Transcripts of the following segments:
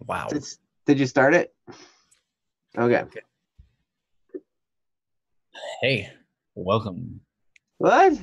Wow. Did you start it? Okay. Hey, welcome. What?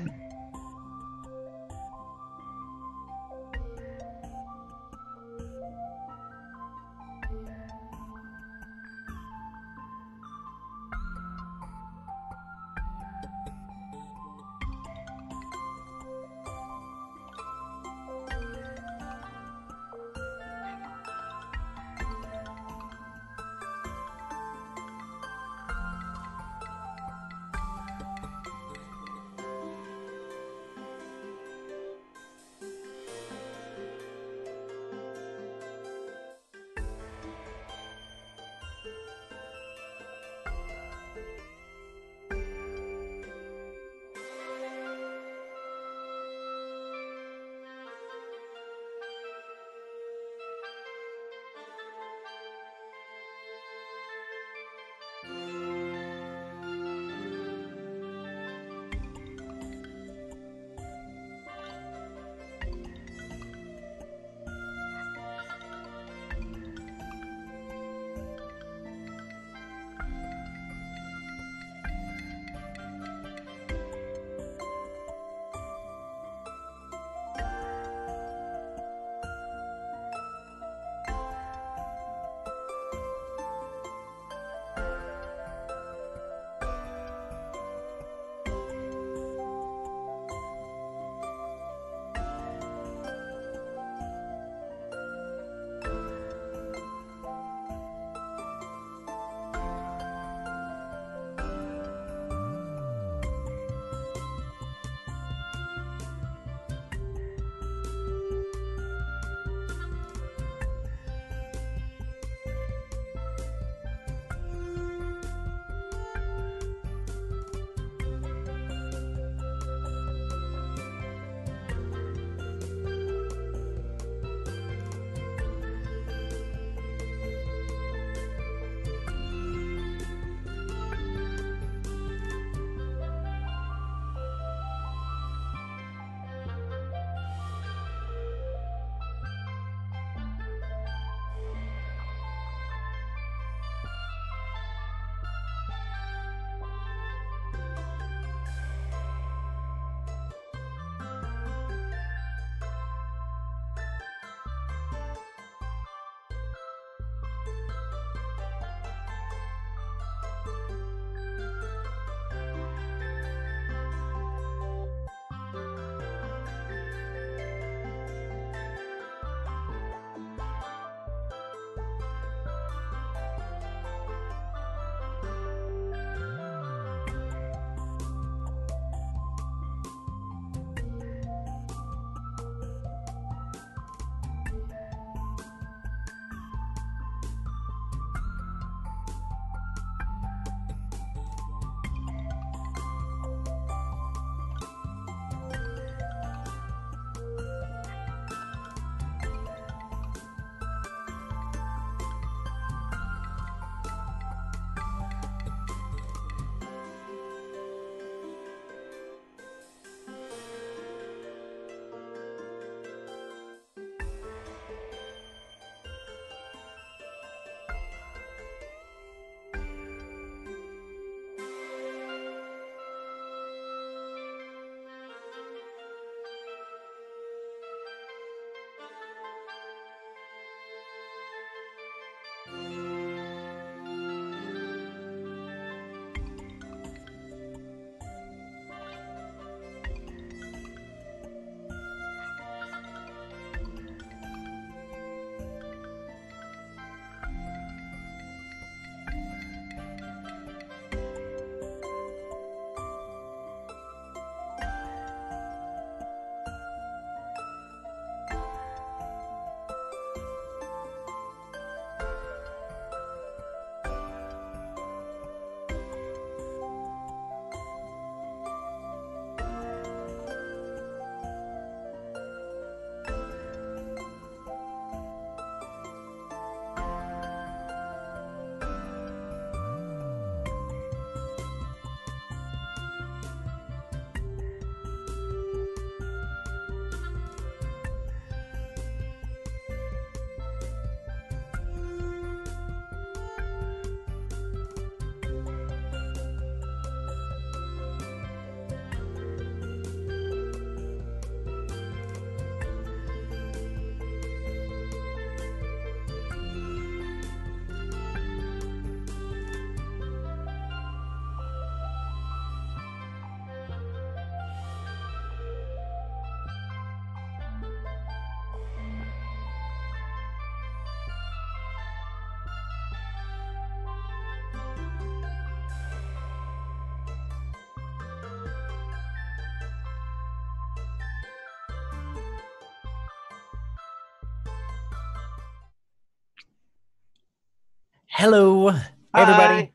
Hello, hey Hi. everybody.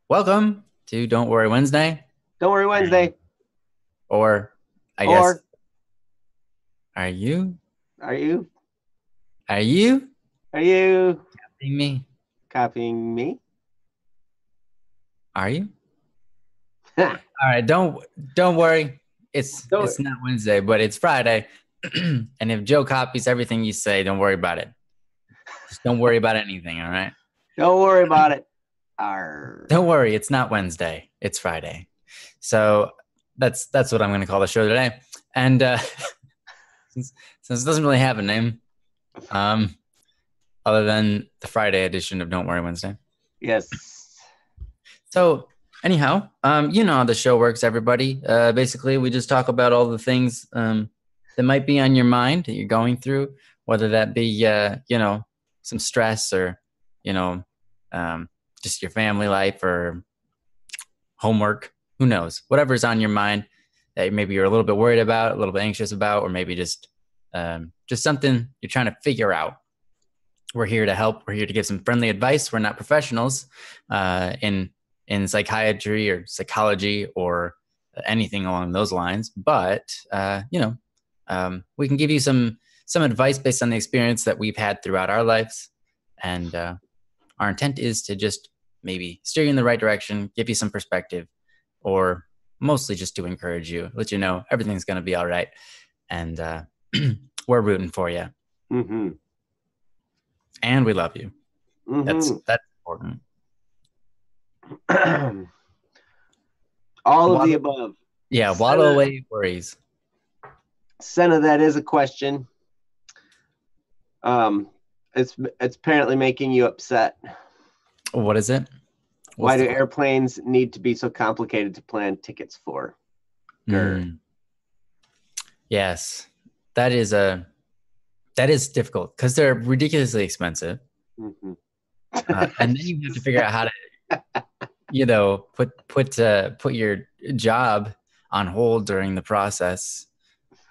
Welcome to Don't Worry Wednesday. Don't worry, Wednesday. Or I guess, Or are you? are you? Are you Are you seeing me? copying me? Are you? Ha, All right, don't worry. It's don't it's not Wednesday, but it's Friday. And if Joe copies everything you say, don't worry about it. Just don't worry about anything, all right? don't worry about it. Arr. Don't worry, it's not Wednesday. It's Friday. So that's what I'm going to call the show today. And since it doesn't really have a name, um, other than the Friday edition of Don't Worry Wednesday. Yes. So anyhow, you know how the show works, everybody. Basically, we just talk about all the things that might be on your mind that you're going through, whether that be some stress or just your family life or homework. Who knows? Whatever's on your mind that maybe you're a little bit worried about, a little bit anxious about, or maybe just something you're trying to figure out. We're here to help. We're here to give some friendly advice. We're not professionals in psychiatry or psychology or anything along those lines, but we can give you some advice based on the experience that we've had throughout our lives, and our intent is to just maybe steer you in the right direction, give you some perspective, or mostly just to encourage you, let you know everything's going to be all right, and we're rooting for you, and we love you. That's important. All of the above. Yeah, waddle away worries. Senna, that is a question. It's apparently making you upset. What is it? Why do airplanes need to be so complicated to plan tickets for? Yes, that is difficult because they're ridiculously expensive. And then you have to figure out how to, put your job on hold during the process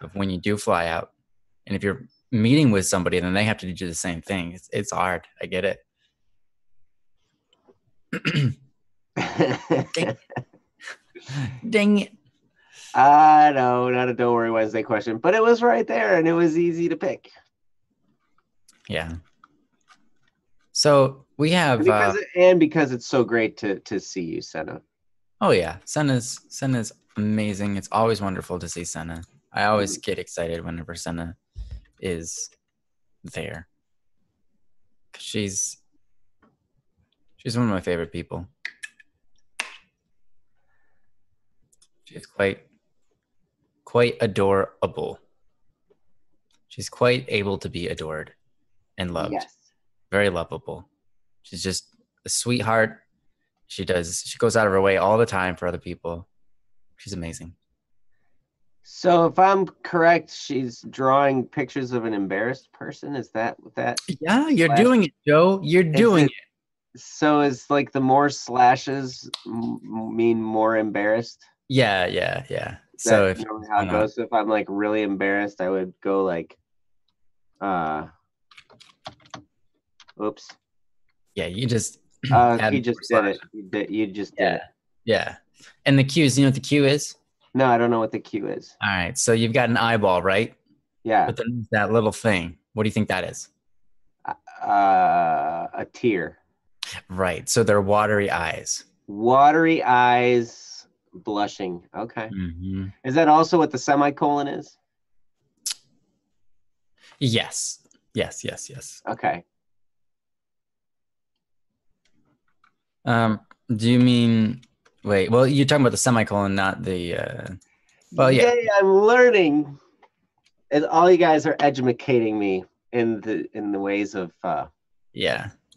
of when you do fly out. And if you're meeting with somebody, then they have to do the same thing. It's hard. I get it. Dang it. I know, not a Don't Worry Wednesday question, but it was right there and it was easy to pick. Yeah. So we have because it's so great to see you, Senna. Oh yeah, Senna's amazing. It's always wonderful to see Senna. I always get excited whenever Senna is there. She's one of my favorite people. She's quite adorable. She's quite able to be adored and loved. Yes. Very lovable. She's just a sweetheart. She goes out of her way all the time for other people. She's amazing. So if I'm correct, she's drawing pictures of an embarrassed person. Is that what that? Yeah, you're doing it, Joe. You're doing it. So is like the more slashes mean more embarrassed? Yeah. So if how it goes. So if I'm like really embarrassed, I would go like, oops. Yeah, you just. He just did it. You just did it. Yeah. And the cues, you know what the cue is? No, I don't know what the cue is. All right. So you've got an eyeball, right? Yeah. But then that little thing. What do you think that is? A tear. Right. So they're watery eyes. Watery eyes, blushing. Okay. Mm-hmm. Is that also what the semicolon is? Yes. Okay. Do you mean? Wait. Well, you're talking about the semicolon, not the. Well, yeah. Yay, I'm learning. And all you guys are educating me in the ways of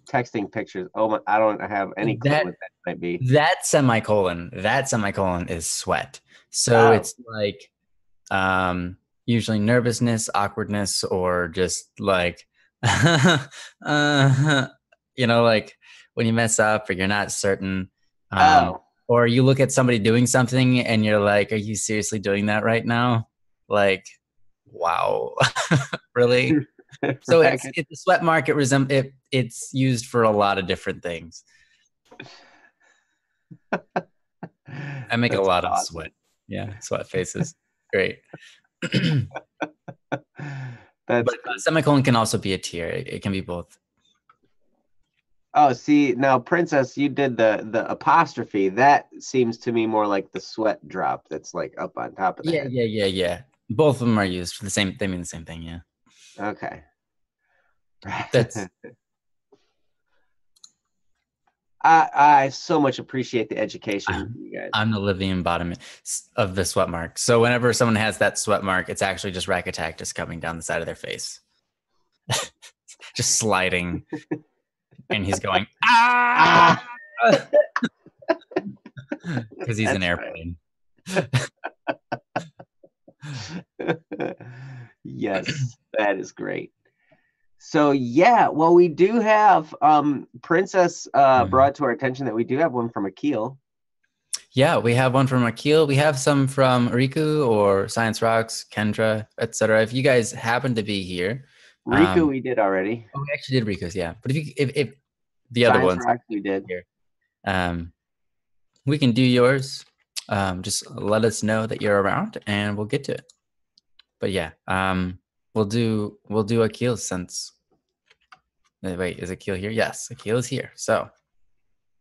texting pictures. Oh my! I don't have any clue what that might be. That semicolon is sweat. So it's like usually nervousness, awkwardness, or just like like when you mess up or you're not certain. Or you look at somebody doing something and you're like, are you seriously doing that right now? Like, wow. Really? So it's the sweat mark. It's used for a lot of different things. I make a lot of sweat. Yeah, sweat faces. Great. But semicolon can also be a tier. It can be both. Oh, see, now Princess, you did the apostrophe. That seems to me more like the sweat drop that's like up on top of the head. Yeah. Both of them are used for the same. They mean the same thing. Yeah. Okay. That's. I so much appreciate the education, you guys. I'm the living embodiment of the sweat mark. So whenever someone has that sweat mark, it's actually just Rakatactus coming down the side of their face, just sliding, and he's going ah, because he's an airplane. Yes, that is great. So yeah, well, we do have Princess brought to our attention that we do have one from Akil. Yeah, we have one from Akil. We have some from Riku or Science Rocks, Kendra, etc. If you guys happen to be here, Riku we did already. Oh, we actually did Riku's, yeah. But if the other ones we did here, we can do yours. Just let us know that you're around, and we'll get to it. But yeah, we'll do Akil since. Wait, is Akil here? Yes, Akil is here. So.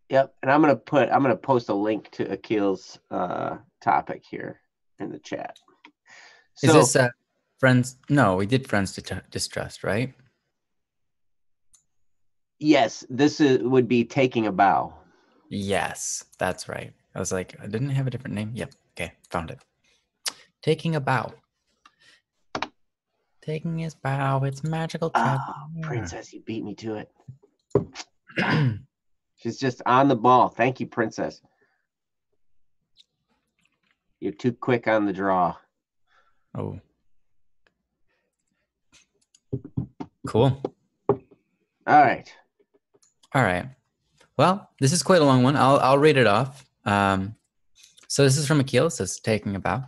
Yep, and I'm gonna post a link to Akil's topic here in the chat. So, is this friends? No, we did friends to distrust, right? Yes, this would be taking a bow. Yes, that's right. I was like, I didn't have a different name. Yep. Okay, found it. Taking a bow. Taking his bow. It's magical. Princess, you beat me to it. She's just on the ball. Thank you, Princess. You're too quick on the draw. Oh. Cool. All right. Well, this is quite a long one. I'll read it off. So this is from Akil. It says taking a bow.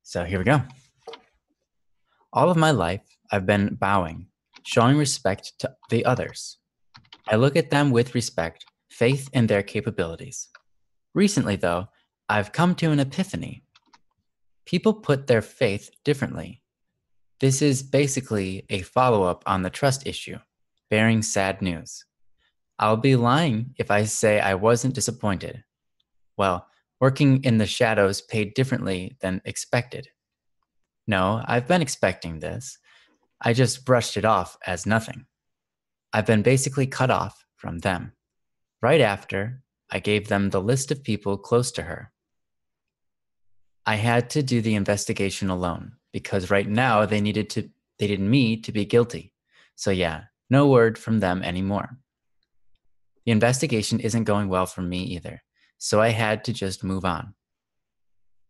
So here we go. All of my life, I've been bowing, showing respect to the others. I look at them with respect, faith in their capabilities. Recently, though, I've come to an epiphany. People put their faith differently. This is basically a follow-up on the trust issue, bearing sad news. I'll be lying if I say I wasn't disappointed. Well, working in the shadows paid differently than expected. No, I've been expecting this. I just brushed it off as nothing. I've been basically cut off from them. Right after, I gave them the list of people close to her. I had to do the investigation alone because right now they needed me to be guilty. So yeah, no word from them anymore. The investigation isn't going well for me either, so I had to just move on.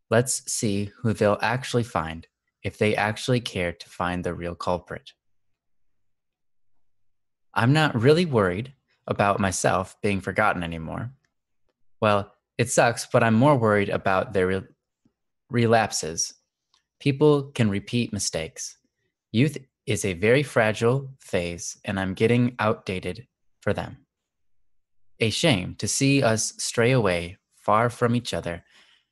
Let's see who they'll actually find if they actually care to find the real culprit. I'm not really worried about myself being forgotten anymore. Well, it sucks, but I'm more worried about their relapses. People can repeat mistakes. Youth is a very fragile phase, and I'm getting outdated for them. A shame to see us stray away far from each other,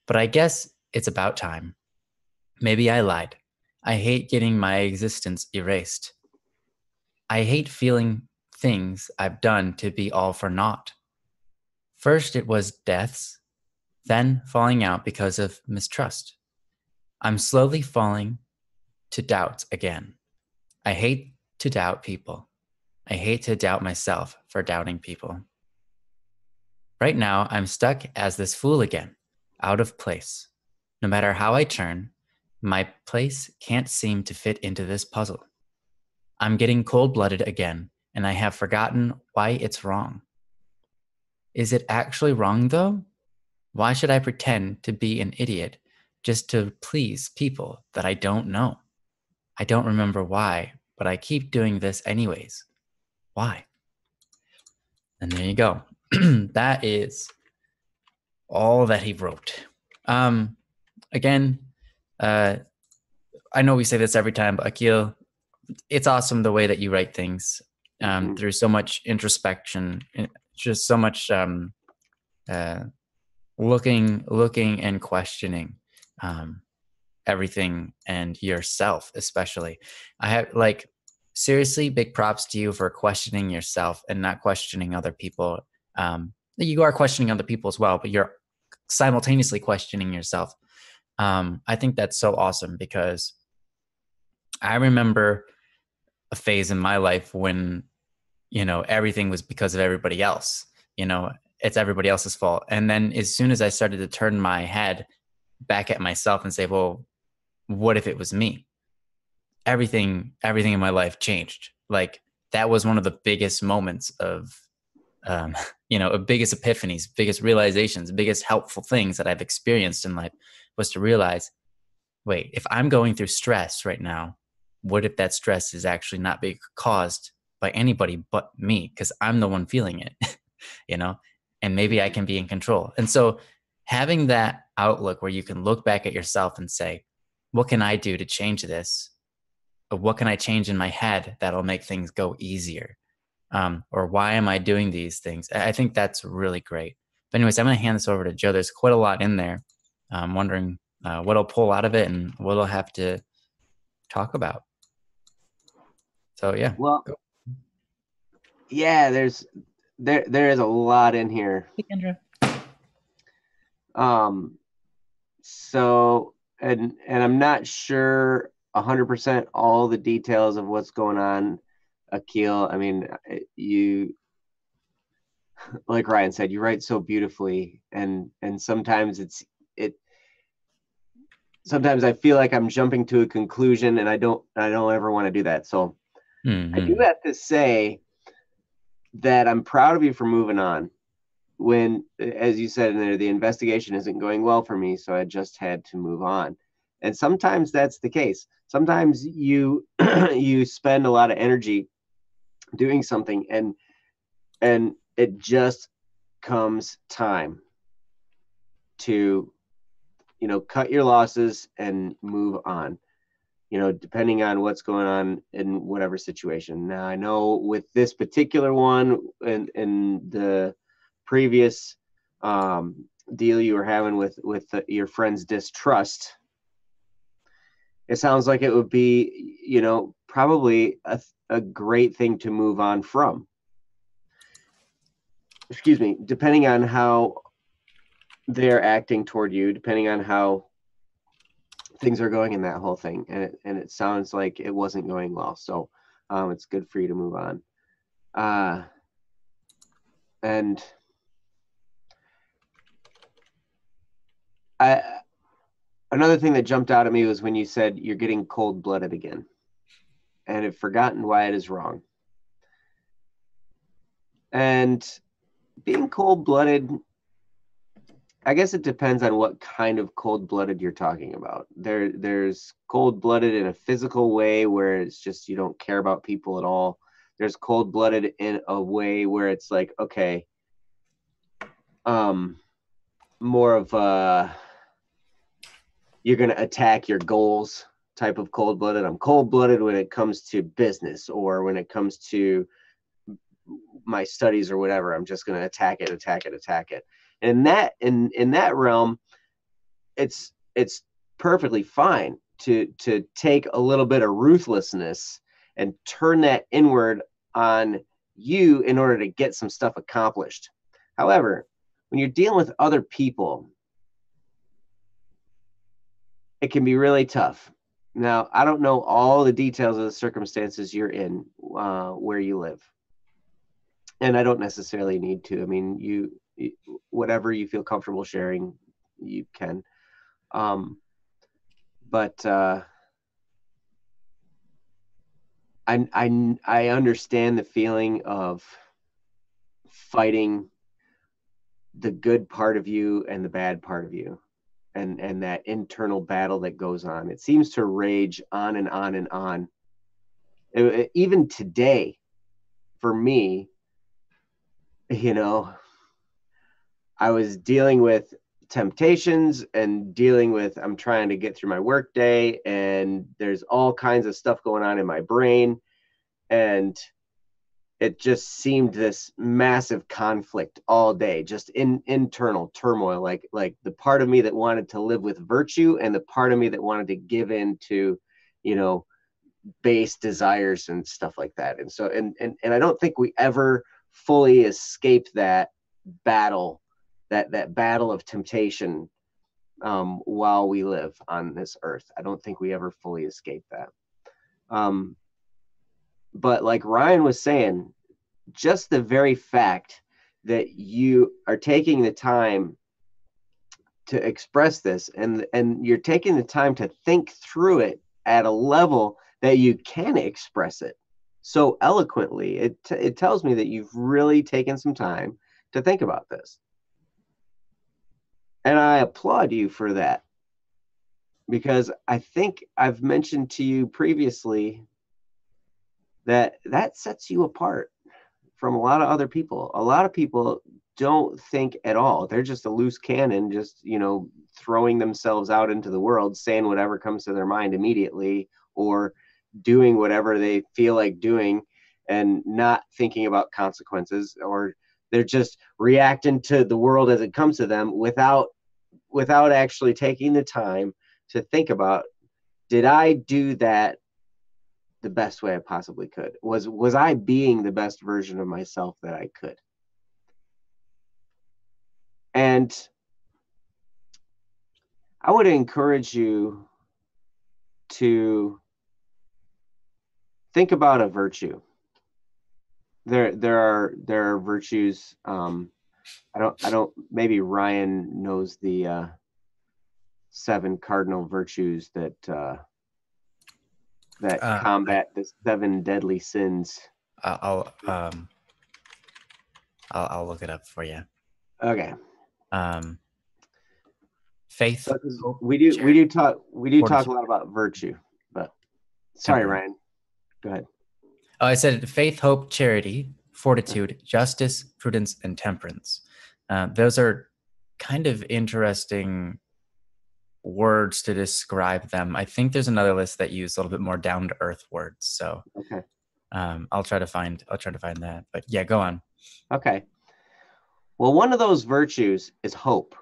but I guess it's about time. Maybe I lied. I hate getting my existence erased. I hate feeling things I've done to be all for naught. First it was deaths, then falling out because of mistrust. I'm slowly falling to doubt again. I hate to doubt people. I hate to doubt myself for doubting people. Right now, I'm stuck as this fool again, out of place. No matter how I turn, my place can't seem to fit into this puzzle. I'm getting cold-blooded again, and I have forgotten why it's wrong. Is it actually wrong, though? Why should I pretend to be an idiot just to please people that I don't know? I don't remember why, but I keep doing this anyways. Why? And there you go. That is all that he wrote. Again, I know we say this every time, but Akil, it's awesome the way that you write things through so much introspection, just so much looking and questioning everything and yourself, especially. I have seriously big props to you for questioning yourself and not questioning other people. You are questioning other people as well, but you're simultaneously questioning yourself. I think that's so awesome, because I remember a phase in my life when, everything was because of everybody else. It's everybody else's fault. And then as soon as I started to turn my head back at myself and say, well, what if it was me? Everything in my life changed. Like, that was one of the biggest moments of, biggest epiphanies, biggest realizations, biggest helpful things that I've experienced in life, was to realize, wait, if I'm going through stress right now, what if that stress is actually not being caused by anybody but me? Because I'm the one feeling it, and maybe I can be in control. And so having that outlook where you can look back at yourself and say, what can I do to change this? Or what can I change in my head that'll make things go easier? Or why am I doing these things? I think that's really great. But anyways, I'm going to hand this over to Joe. There's quite a lot in there. I'm wondering what I'll pull out of it and what I'll have to talk about. So yeah. Well, yeah, there is a lot in here. Hey, Kendra. So, and I'm not sure 100% all the details of what's going on, Akil. I mean, you, like Ryan said, you write so beautifully, and sometimes sometimes I feel like I'm jumping to a conclusion, and I don't ever want to do that. So I do have to say that I'm proud of you for moving on. When, as you said in there, the investigation isn't going well for me, so I just had to move on. And sometimes that's the case. Sometimes you you spend a lot of energy doing something, and it just comes time to, cut your losses and move on, depending on what's going on in whatever situation. Now, I know with this particular one and the previous deal you were having with your friend's distrust, it sounds like it would be, probably a great thing to move on from. Excuse me, depending on how they're acting toward you, depending on how things are going in that whole thing. And it sounds like it wasn't going well. So it's good for you to move on. And another thing that jumped out at me was when you said you're getting cold-blooded again, and have forgotten why it is wrong. And being cold-blooded, I guess it depends on what kind of cold-blooded you're talking about. There's cold-blooded in a physical way where it's just you don't care about people at all. There's cold-blooded in a way where it's like, okay, more of a you're going to attack your goals type of cold-blooded. I'm cold-blooded when it comes to business, or when it comes to my studies or whatever. I'm just going to attack it. And in that realm, it's perfectly fine to take a little bit of ruthlessness and turn that inward on you in order to get some stuff accomplished. However, when you're dealing with other people, it can be really tough. Now, I don't know all the details of the circumstances you're in, where you live. And I don't necessarily need to. I mean, you whatever you feel comfortable sharing, you can. But I understand the feeling of fighting the good part of you and the bad part of you, and that internal battle that goes on. It seems to rage on and on and on. Even today, for me, I was dealing with temptations and dealing with, I'm trying to get through my work day and there's all kinds of stuff going on in my brain. And it just seemed this massive conflict all day, just internal turmoil, like the part of me that wanted to live with virtue and the part of me that wanted to give in to, base desires and stuff like that. And so, and I don't think we ever fully escape that battle, that battle of temptation while we live on this earth. I don't think we ever fully escape that. But like Ryan was saying, just the very fact that you are taking the time to express this and you're taking the time to think through it at a level that you can express it so eloquently, it tells me that you've really taken some time to think about this. And I applaud you for that, because I think I've mentioned to you previously that sets you apart from a lot of other people. A lot of people don't think at all. They're just a loose cannon, just, throwing themselves out into the world, saying whatever comes to their mind immediately, or doing whatever they feel like doing and not thinking about consequences, or they're just reacting to the world as it comes to them without actually taking the time to think about, did I do that the best way I possibly could? Was I being the best version of myself that I could? And I would encourage you to think about a virtue. There are virtues. I don't. Maybe Ryan knows the 7 cardinal virtues that combat the 7 deadly sins. I'll look it up for you. Okay. Faith. We do talk a lot about virtue, but sorry, temperance. Ryan. Go ahead. Oh, I said faith, hope, charity, fortitude, justice, prudence, and temperance. Those are kind of interesting words to describe them. I think there's another list that use a little bit more down to earth words. So okay. I'll try to find that. But yeah, go on. Okay. Well, one of those virtues is hope.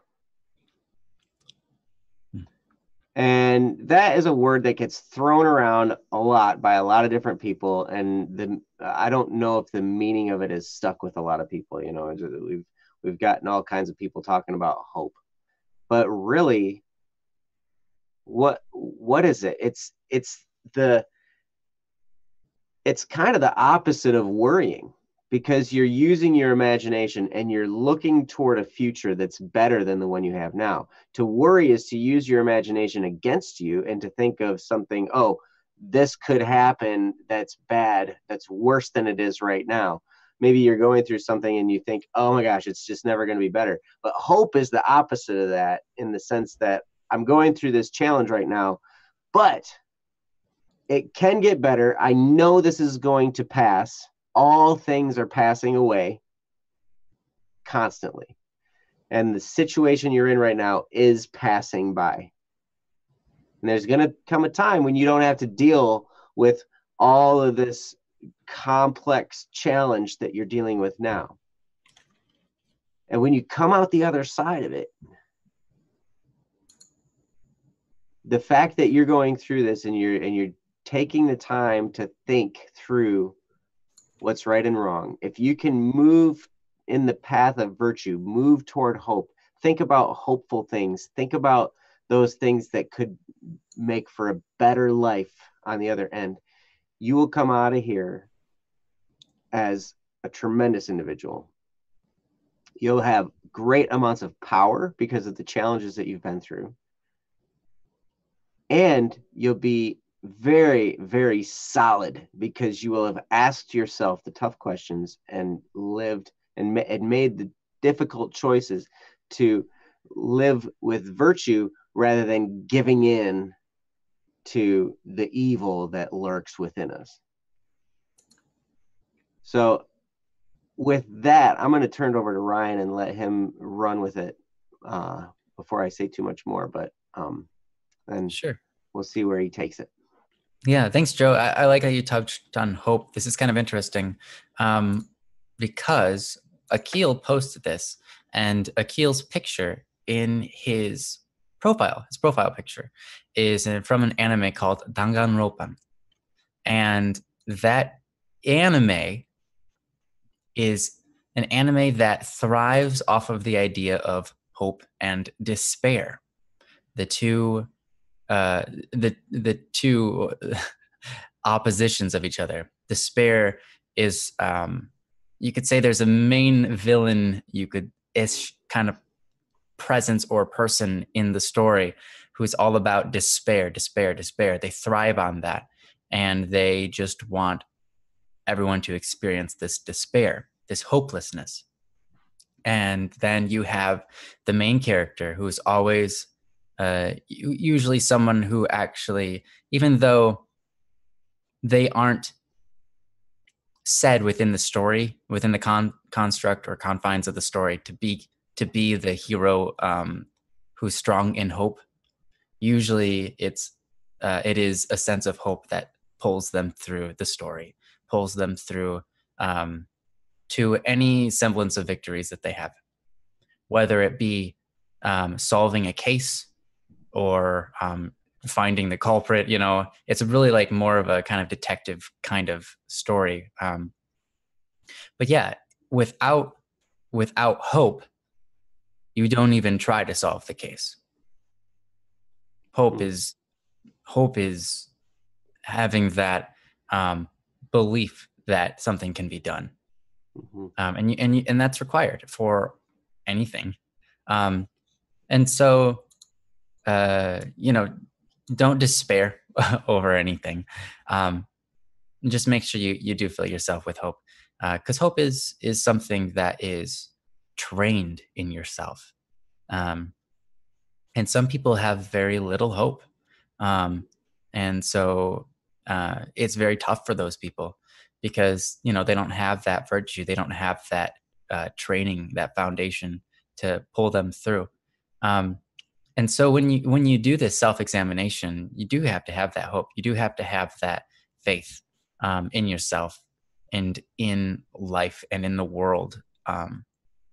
And that is a word that gets thrown around a lot by a lot of different people. And I don't know if the meaning of it is stuck with a lot of people. We've gotten all kinds of people talking about hope, but really, what is it? It's kind of the opposite of worrying, because you're using your imagination and you're looking toward a future that's better than the one you have now. To worry is to use your imagination against you and to think of something, oh, this could happen that's bad, that's worse than it is right now. Maybe you're going through something and you think, oh my gosh, it's just never going to be better. But hope is the opposite of that, in the sense that I'm going through this challenge right now, but it can get better. I know this is going to pass. All things are passing away constantly. And the situation you're in right now is passing by. And there's going to come a time when you don't have to deal with all of this complex challenge that you're dealing with now. And when you come out the other side of it, the fact that you're going through this and you're taking the time to think through what's right and wrong, if you can move in the path of virtue, move toward hope, think about hopeful things, think about those things that could make for a better life on the other end, you will come out of here as a tremendous individual. You'll have great amounts of power because of the challenges that you've been through. And you'll be very, very solid because you will have asked yourself the tough questions and lived and made the difficult choices to live with virtue rather than giving in to the evil that lurks within us. So with that, I'm going to turn it over to Ryan and let him run with it before I say too much more, but then Sure. we'll see where he takes it. Yeah, thanks, Joe. I like how you touched on hope. This is kind of interesting because Akil posted this, and Akil's picture in his profile picture, is from an anime called Danganronpa. And that anime is an anime that thrives off of the idea of hope and despair. The two the two oppositions of each other. Despair is you could say there's a main villain, you could ish kind of presence or person in the story who's all about despair. They thrive on that, and they just want everyone to experience this despair, this hopelessness. And then you have the main character who's always usually someone who actually, even though they aren't said within the story, within the construct or confines of the story, to be the hero who's strong in hope, usually it is a sense of hope that pulls them through the story, pulls them through to any semblance of victories that they have, whether it be solving a case or finding the culprit. It's really like more of a kind of detective kind of story. But yeah, without hope, you don't even try to solve the case. Hope is having that belief that something can be done. Mm-hmm. And that's required for anything. And so, don't despair over anything. Just make sure you do fill yourself with hope, because hope is something that is trained in yourself. And some people have very little hope. And so it's very tough for those people because, they don't have that virtue. They don't have that training, that foundation to pull them through. And so when you do this self-examination, you do have to have that hope. You do have to have that faith in yourself and in life and in the world,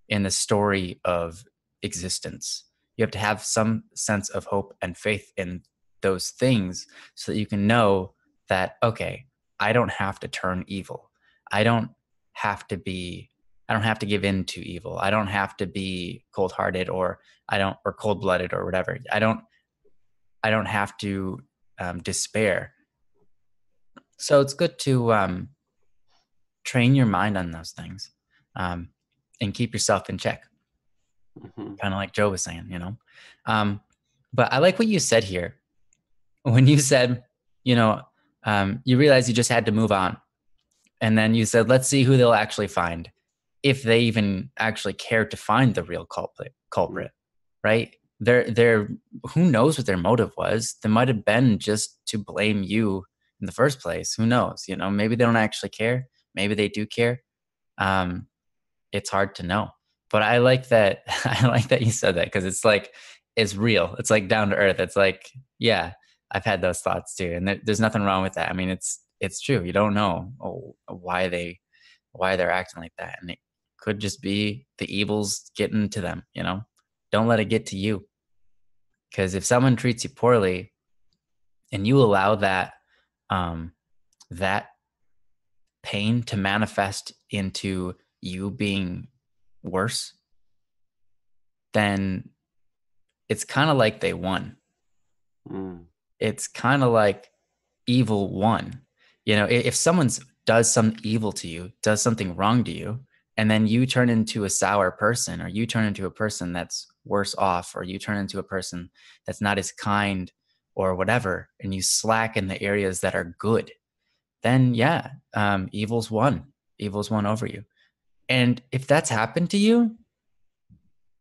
in the story of existence. You have to have some sense of hope and faith in those things so that you can know that, okay, I don't have to turn evil. I don't have to give in to evil. I don't have to be cold-hearted or cold-blooded or whatever. I don't have to despair. So it's good to train your mind on those things and keep yourself in check. Mm-hmm. Kind of like Joe was saying, but I like what you said here. When you said, you realized you just had to move on. And then you said, let's see who they'll actually find, if they even actually care to find the real culprit, right? They're who knows what their motive was? They might have been just to blame you in the first place. Who knows? Maybe they don't actually care. Maybe they do care. It's hard to know. But I like that. I like that you said that, because it's like, it's real. It's like down to earth. It's like, yeah, I've had those thoughts too, and there's nothing wrong with that. I mean, it's true. You don't know why they're acting like that, and it could just be the evils getting to them. Don't let it get to you, because if someone treats you poorly, and you allow that that pain to manifest into you being worse, then it's kind of like they won. It's kind of like evil won. If someone does some evil to you, does something wrong to you, and then you turn into a sour person, or you turn into a person that's worse off, or you turn into a person that's not as kind or whatever, and you slack in the areas that are good, then yeah, evil's won over you. And if that's happened to you,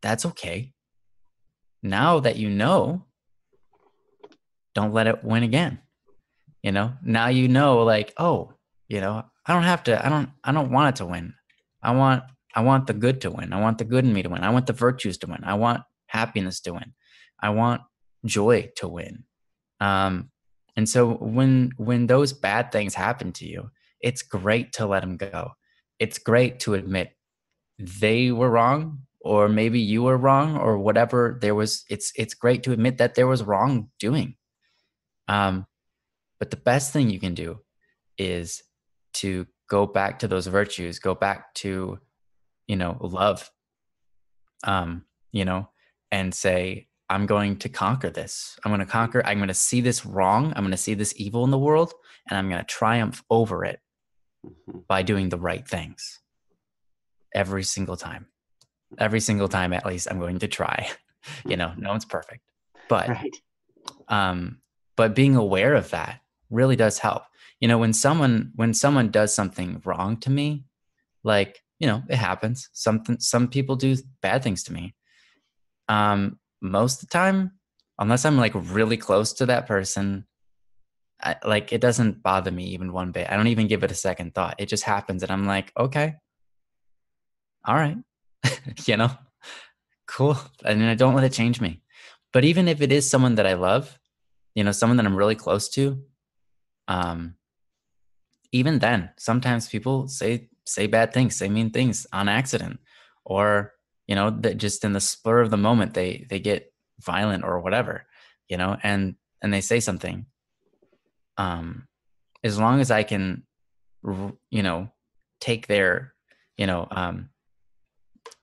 that's okay. Now that you know, don't let it win again. Now like, oh, I don't want it to win. I want the good to win. I want the good in me to win. I want the virtues to win. I want happiness to win. I want joy to win. And so when those bad things happen to you, it's great to let them go. It's great to admit they were wrong, or maybe you were wrong, or whatever there was. It's great to admit that there was wrongdoing. Um, but the best thing you can do is to go back to those virtues, go back to, love, um, you know, and say, I'm going to conquer this. I'm going to see this wrong. I'm going to see this evil in the world, and I'm going to triumph over it by doing the right things every single time. Every single time, at least, I'm going to try. No one's perfect, but, right. But being aware of that really does help. When someone does something wrong to me, like, it happens. Some people do bad things to me. Most of the time, unless I'm like really close to that person, it doesn't bother me even one bit. I don't even give it a second thought. It just happens, and I'm like, okay, all right, cool. And I don't let it change me. But even if it is someone that I love, someone that I'm really close to, even then, sometimes people say bad things, say mean things on accident, or that just in the spur of the moment they get violent or whatever, and they say something. As long as I can, take their,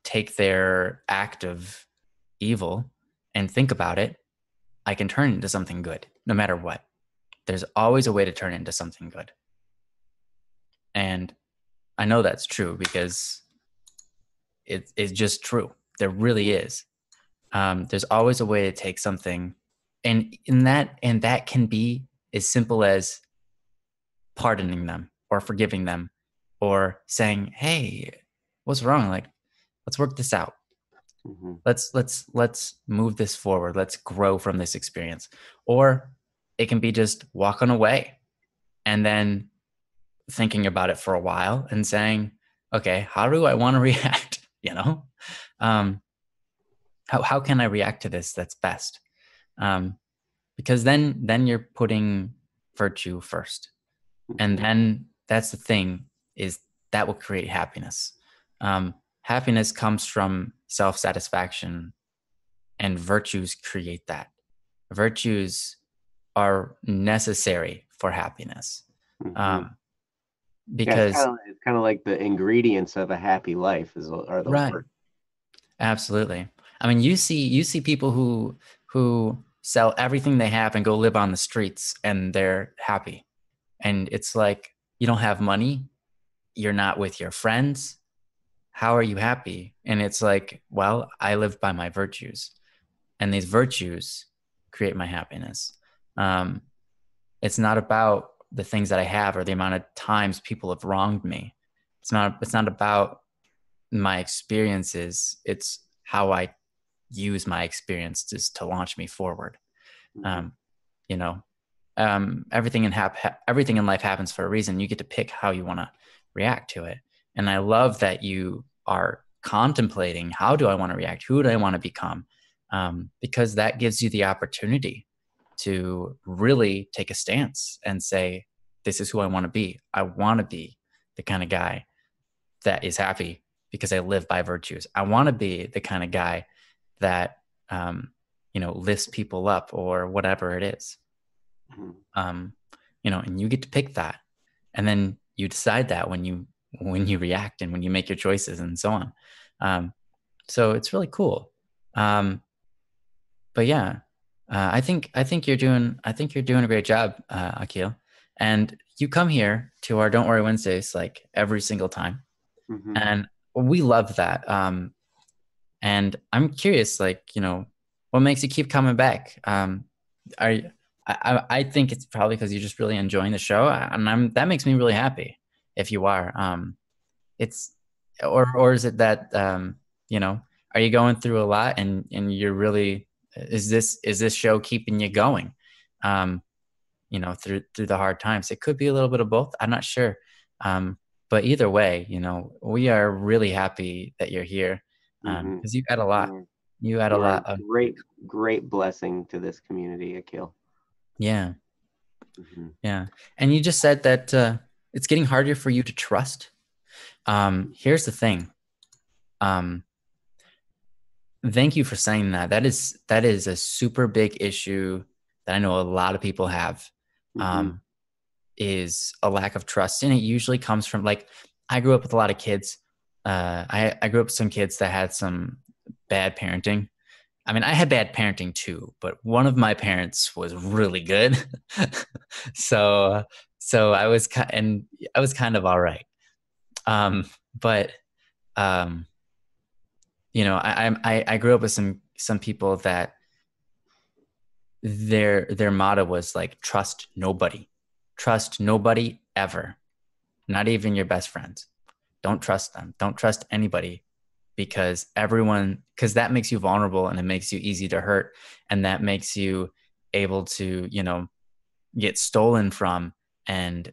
take their act of evil and think about it, I can turn it into something good, no matter what. There's always a way to turn it into something good. And I know that's true because it's just true. There really is. There's always a way to take something, and that can be as simple as pardoning them or forgiving them, or saying, "Hey, what's wrong? Like, let's work this out. Mm-hmm. Let's move this forward. Let's grow from this experience." Or it can be just walking away and then thinking about it for a while and saying, okay, how do I want to react? How can I react to this that's best? Because then you're putting virtue first. And then that's the thing, is that will create happiness. Happiness comes from self-satisfaction, and virtues create that. Virtues are necessary for happiness. Because it's kind of like the ingredients of a happy life are those right. words. Absolutely. I mean, you see people who sell everything they have and go live on the streets, and they're happy. And it's like, you don't have money, you're not with your friends, how are you happy? And it's like, well, I live by my virtues, and these virtues create my happiness. It's not about the things that I have or the amount of times people have wronged me. It's not about my experiences. It's how I use my experiences to launch me forward. Everything in life happens for a reason. You get to pick how you want to react to it. And I love that you are contemplating, how do I want to react? Who do I want to become? Because that gives you the opportunity to really take a stance and say, this is who I want to be. I want to be the kind of guy that is happy because I live by virtues. I want to be the kind of guy that, lifts people up, or whatever it is. And you get to pick that, and then you decide that when you react and when you make your choices and so on. So it's really cool. But yeah, I think you're doing a great job, Akil. And you come here to our Don't Worry Wednesdays like every single time. Mm-hmm. And we love that. And I'm curious, what makes you keep coming back? I think it's probably because you're just really enjoying the show, and that makes me really happy if you are. Or is it that are you going through a lot and you're really, is this show keeping you going through the hard times? It could be a little bit of both. I'm not sure. But either way, we are really happy that you're here because you've got a lot. You add a You are lot a of, great blessing to this community, Akil. yeah. Yeah. And you just said that it's getting harder for you to trust. Here's the thing. Thank you for saying that. That is a super big issue that I know a lot of people have. Is a lack of trust, and it usually comes from, like, I grew up with a lot of kids. I grew up with some kids that had some bad parenting. I mean, I had bad parenting too, but one of my parents was really good. so I was kind of all right. But I grew up with some people that their motto was like, trust nobody ever, not even your best friends. Don't trust them. Don't trust anybody, because that makes you vulnerable, and it makes you easy to hurt, and that makes you able to, get stolen from, and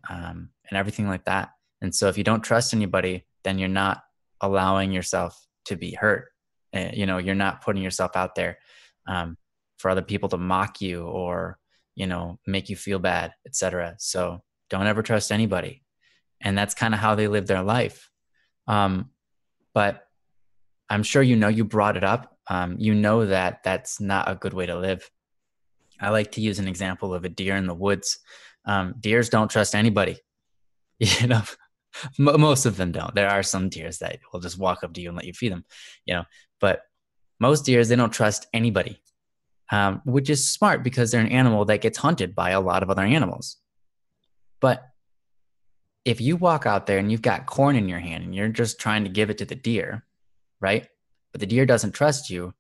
everything like that. And so if you don't trust anybody, then you're not allowing yourself to be hurt. You're not putting yourself out there for other people to mock you or, make you feel bad, etc. So don't ever trust anybody. And that's kind of how they live their life. But I'm sure you brought it up. That that's not a good way to live. I like to use an example of a deer in the woods. Deers don't trust anybody. Most of them don't. There are some deers that will just walk up to you and let you feed them, but most deers, they don't trust anybody, which is smart because they're an animal that gets hunted by a lot of other animals. But if you walk out there and you've got corn in your hand and you're just trying to give it to the deer, right? But the deer doesn't trust you,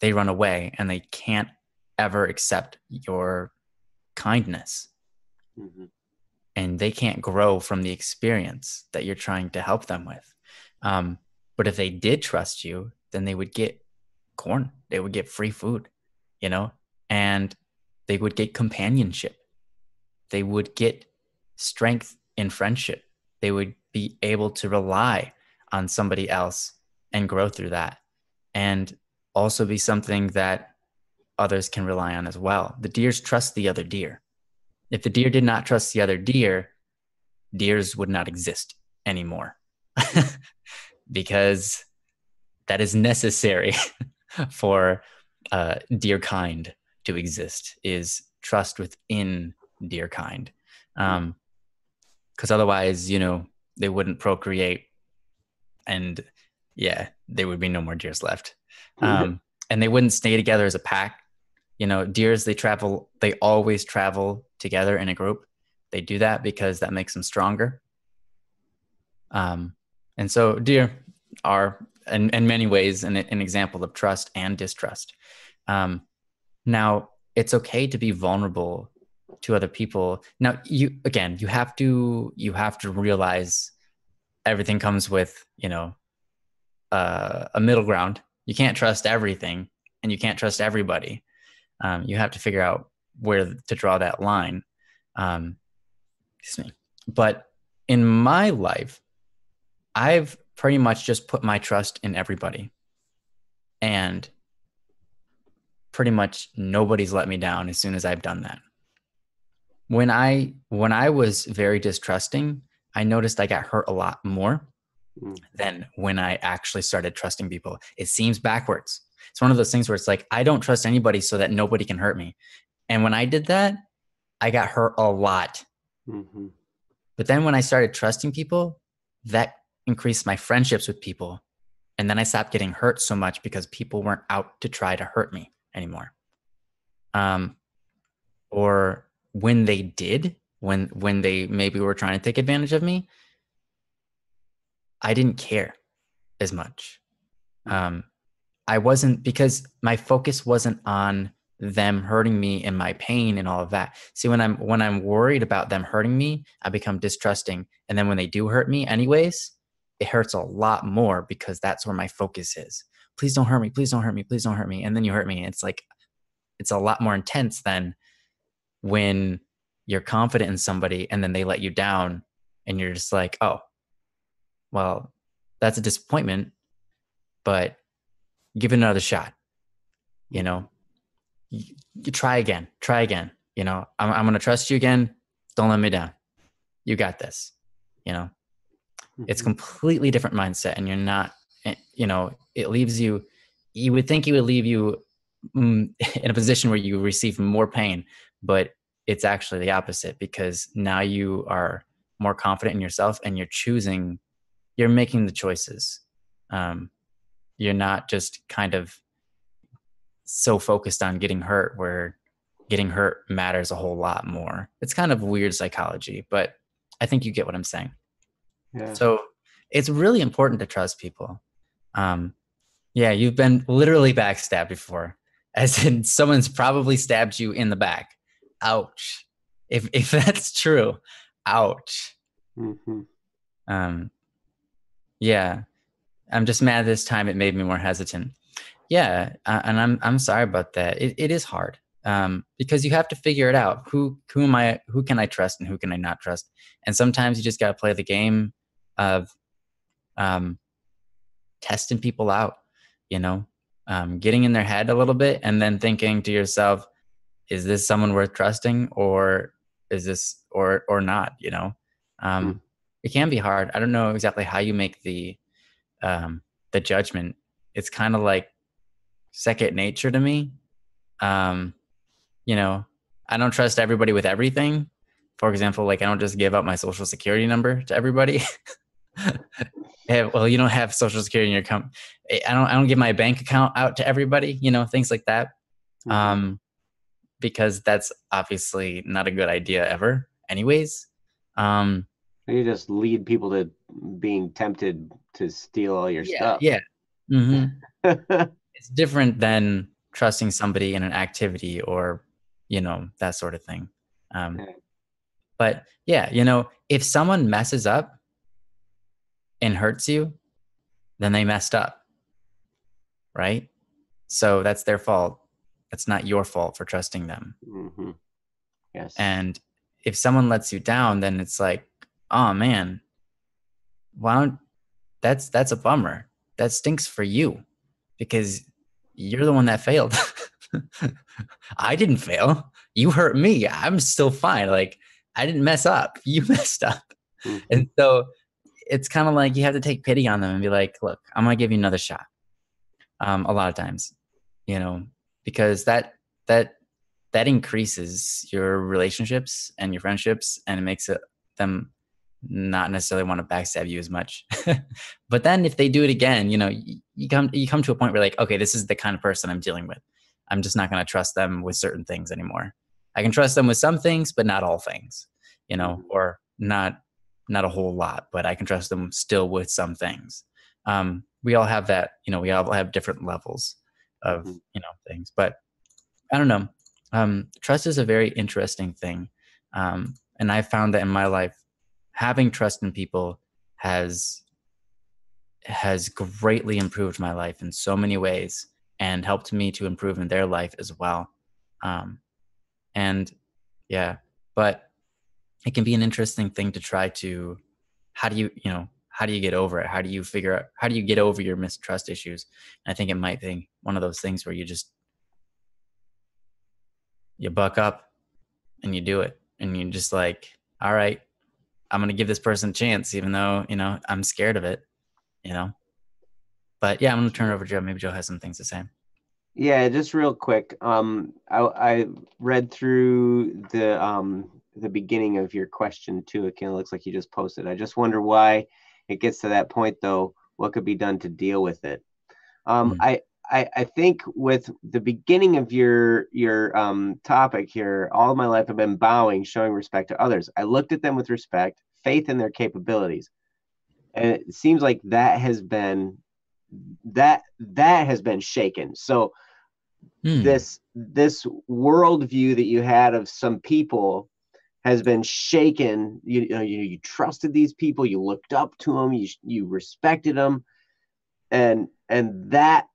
they run away and they can't ever accept your kindness. And they can't grow from the experience that you're trying to help them with. But if they did trust you, then they would get corn. They would get free food, and they would get companionship. They would get strength in friendship. They would be able to rely on somebody else and grow through that, and also be something that others can rely on as well. The deers trust the other deer. If the deer did not trust the other deer, deers would not exist anymore because that is necessary for deer kind to exist, is trust within deer kind. Because otherwise, they wouldn't procreate, and there would be no more deers left. And they wouldn't stay together as a pack. Deers, they always travel together in a group. They do that because that makes them stronger. And so deer are, in many ways, an example of trust and distrust. Now, it's okay to be vulnerable to other people. Now, you have to realize everything comes with, a middle ground. You can't trust everything, and you can't trust everybody. You have to figure out where to draw that line. Excuse me. But in my life, I've pretty much just put my trust in everybody, and pretty much nobody's let me down as soon as I've done that. When I was very distrusting, I noticed I got hurt a lot more than when I actually started trusting people. It seems backwards. It's one of those things where it's like, I don't trust anybody so that nobody can hurt me. And when I did that, I got hurt a lot. But then when I started trusting people, that increased my friendships with people. And then I stopped getting hurt so much because people weren't out to try to hurt me anymore. Or when they did, when they maybe were trying to take advantage of me, I didn't care as much. I wasn't, because my focus wasn't on them hurting me and my pain and all of that. See, when I'm worried about them hurting me, I become distrusting. And then when they do hurt me anyways, it hurts a lot more because that's where my focus is. Please don't hurt me. Please don't hurt me. Please don't hurt me. And then you hurt me. It's like, it's a lot more intense than when you're confident in somebody and then they let you down and you're just like, oh, well, that's a disappointment, but give it another shot. you know, you try again, you know, I'm going to trust you again. Don't let me down. You got this, you know. It's completely different mindset, and you're not, you know, it leaves you, you would think it would leave you in a position where you receive more pain, but it's actually the opposite, because now you are more confident in yourself and you're making the choices. You're not just kind of so focused on getting hurt, where getting hurt matters a whole lot more. It's kind of weird psychology, but I think you get what I'm saying. Yeah. So it's really important to trust people. Yeah, you've been literally backstabbed before, as in someone's probably stabbed you in the back. Ouch. If that's true, ouch. Yeah, I'm just mad this time. It made me more hesitant. Yeah, and I'm sorry about that. It is hard, because you have to figure it out. Who can I trust and who can I not trust? And sometimes you just got to play the game of testing people out, you know, getting in their head a little bit and then thinking to yourself, is this someone worth trusting, or is this or not, you know? It can be hard. I don't know exactly how you make the judgment. It's kind of like second nature to me. You know, I don't trust everybody with everything. For example, like I don't just give out my social security number to everybody. Well, you don't have social security in your account. I don't give my bank account out to everybody, you know, things like that. Because that's obviously not a good idea ever anyways. You just lead people to being tempted to steal all your stuff. Yeah. It's different than trusting somebody in an activity or, you know, that sort of thing. But yeah, you know, if someone messes up and hurts you, then they messed up, right? So that's their fault. That's not your fault for trusting them. Yes. And if someone lets you down, then it's like, oh man, that's a bummer. That stinks for you, because you're the one that failed. I didn't fail. You hurt me. I'm still fine. Like, I didn't mess up. You messed up. And so it's kind of like you have to take pity on them and be like, look, I'm going to give you another shot. A lot of times, you know, because that increases your relationships and your friendships, and it makes them not necessarily want to backstab you as much. But then if they do it again, you know, you come to a point where like, okay, this is the kind of person I'm dealing with. I'm just not going to trust them with certain things anymore. I can trust them with some things, but not all things, you know, or not a whole lot, but I can trust them still with some things. We all have that, you know, we all have different levels of, you know, things, but I don't know. Trust is a very interesting thing. And I found that in my life, having trust in people has greatly improved my life in so many ways, and helped me to improve in their life as well. And yeah, but it can be an interesting thing to try to, how do you get over it? How do you get over your mistrust issues? And I think it might be one of those things where you buck up and you do it, and you're just like, all right, I'm going to give this person a chance, even though, you know, I'm scared of it, you know. But yeah, I'm going to turn it over to Joe. Maybe Joe has some things to say. Yeah, just real quick. I read through the beginning of your question too. It kind of looks like you just posted. I just wonder why it gets to that point though. What could be done to deal with it? I think with the beginning of your topic here, all of my life I've been bowing, showing respect to others. I looked at them with respect, faith in their capabilities, and it seems like that has been shaken. So this worldview that you had of some people has been shaken. You trusted these people, you looked up to them, you respected them, and that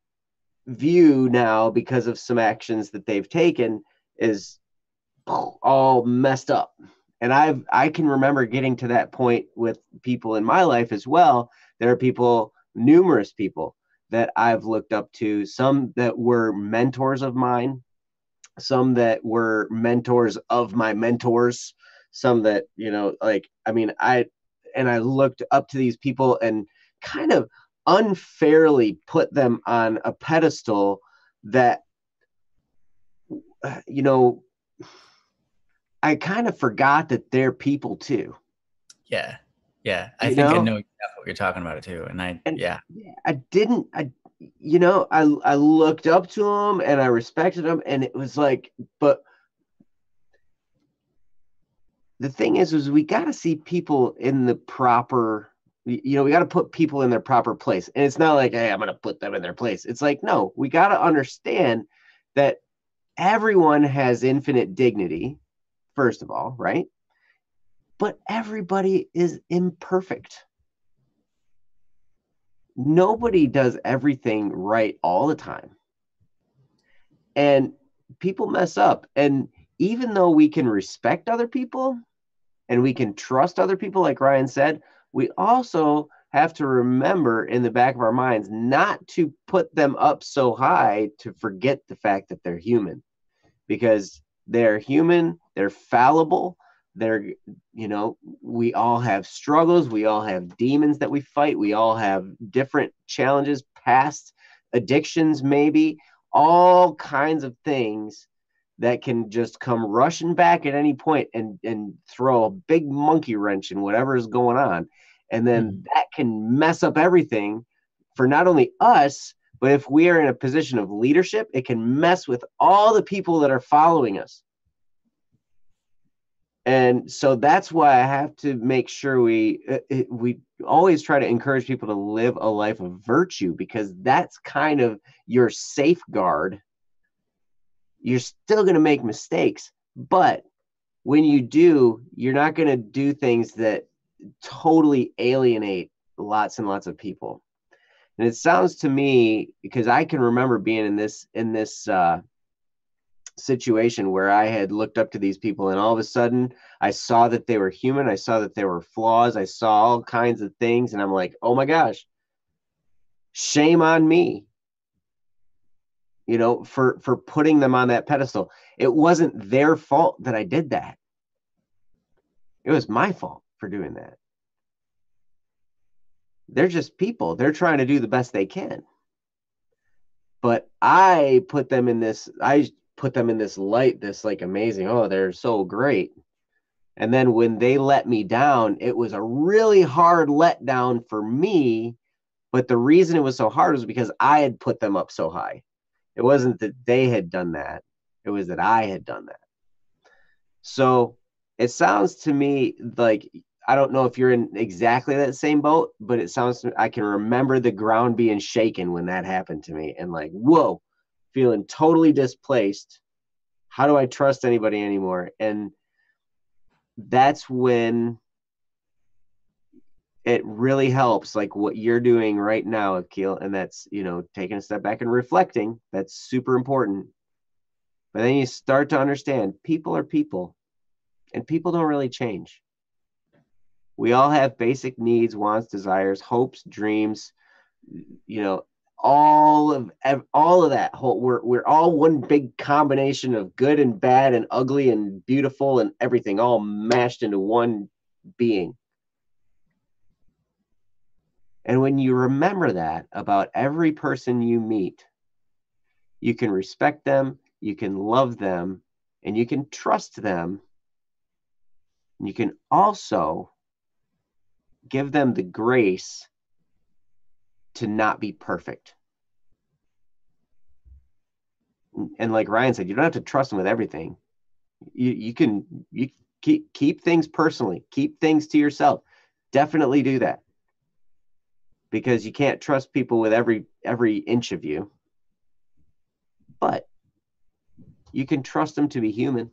view now, because of some actions that they've taken, is all messed up. And I can remember getting to that point with people in my life as well. There are people, numerous people, that I've looked up to, some that were mentors of mine, some that were mentors of my mentors, some that, I looked up to these people and kind of unfairly put them on a pedestal that, I kind of forgot that they're people too. Yeah. Yeah. I think I know exactly what you're talking about too. And I looked up to them and I respected them, and it was like, but the thing is we got to see people in the proper, we got to put people in their proper place. And it's not like, hey, I'm going to put them in their place. It's like, no, we got to understand that everyone has infinite dignity, first of all, right? But everybody is imperfect. Nobody does everything right all the time. And people mess up. And even though we can respect other people and we can trust other people, like Ryan said, we also have to remember in the back of our minds not to put them up so high to forget the fact that they're human, because they're human, they're fallible. We all have struggles. We all have demons that we fight. We all have different challenges, past addictions, maybe all kinds of things that can just come rushing back at any point and throw a big monkey wrench in whatever is going on. And then that can mess up everything for not only us, but if we are in a position of leadership, it can mess with all the people that are following us. And so that's why I have to make sure we always try to encourage people to live a life of virtue, because that's kind of your safeguard. You're still going to make mistakes, but when you do, you're not going to do things that totally alienate lots and lots of people. And it sounds to me, because I can remember being in this situation where I had looked up to these people, and all of a sudden I saw that they were human. I saw that there were flaws. I saw all kinds of things, and I'm like, oh my gosh, shame on me, for putting them on that pedestal. It wasn't their fault that I did that. It was my fault for doing that. They're just people. They're trying to do the best they can. But I put them in this light, this like amazing, oh, they're so great. And then when they let me down, it was a really hard letdown for me. But the reason it was so hard was because I had put them up so high. It wasn't that they had done that. It was that I had done that. So it sounds to me like, I don't know if you're in exactly that same boat, but it sounds to me, I can remember the ground being shaken when that happened to me, and like, whoa, feeling totally displaced. How do I trust anybody anymore? And that's when it really helps, like what you're doing right now, Akil, and that's, taking a step back and reflecting. That's super important. But then you start to understand people are people, and people don't really change. We all have basic needs, wants, desires, hopes, dreams, all of that whole, we're all one big combination of good and bad and ugly and beautiful and everything, all mashed into one being. And when you remember that about every person you meet, you can respect them, you can love them, and you can trust them. And you can also give them the grace to not be perfect. And like Ryan said, you don't have to trust them with everything. You keep things personally, keep things to yourself. Definitely do that, because you can't trust people with every inch of you. But you can trust them to be human.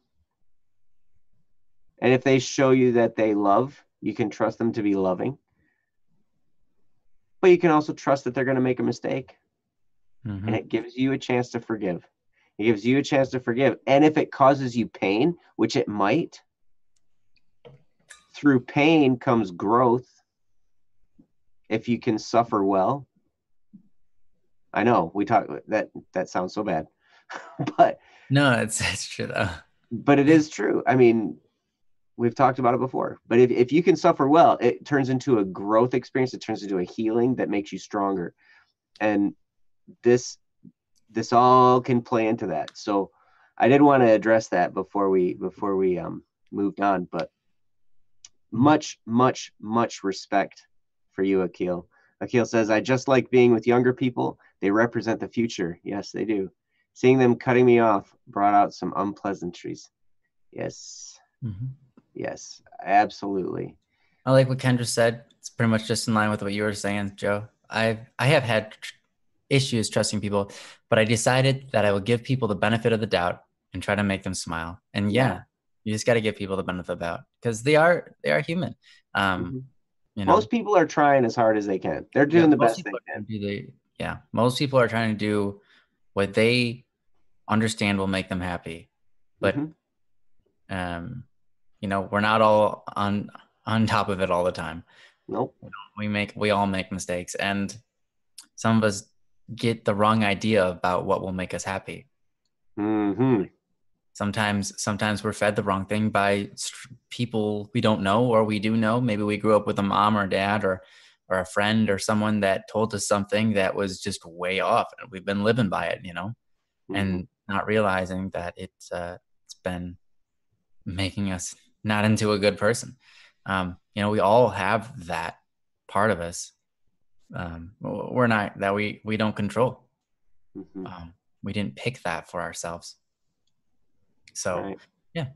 And if they show you that they love, you can trust them to be loving. But you can also trust that they're going to make a mistake. And it gives you a chance to forgive. It gives you a chance to forgive. And if it causes you pain, which it might, through pain comes growth. If you can suffer well. I know we talk that sounds so bad, but No, it's true though. but it is true. I mean, we've talked about it before, but if you can suffer well, it turns into a growth experience. It turns into a healing that makes you stronger. And this all can play into that. So I did want to address that before we moved on, but much respect for you, Akil. Akil says, I just like being with younger people. They represent the future. Yes, they do. Seeing them cutting me off brought out some unpleasantries. Yes. Mm-hmm. Yes, absolutely. I like what Kendra said. It's pretty much just in line with what you were saying, Joe. I have had issues trusting people, but I decided that I will give people the benefit of the doubt and try to make them smile. And yeah. You just got to give people the benefit of the doubt because they are human. Mm-hmm. You know, most people are trying as hard as they can. They're doing the best they can. Most people are trying to do what they understand will make them happy, but you know, we're not all on top of it all the time. Nope. We all make mistakes, and some of us get the wrong idea about what will make us happy. Mm-hmm. Sometimes we're fed the wrong thing by people we don't know or we do know. Maybe we grew up with a mom or dad or a friend or someone that told us something that was just way off, and we've been living by it, you know, and not realizing that it's been making us not into a good person. You know, we all have that part of us. We're not that we don't control. We didn't pick that for ourselves. So, yeah.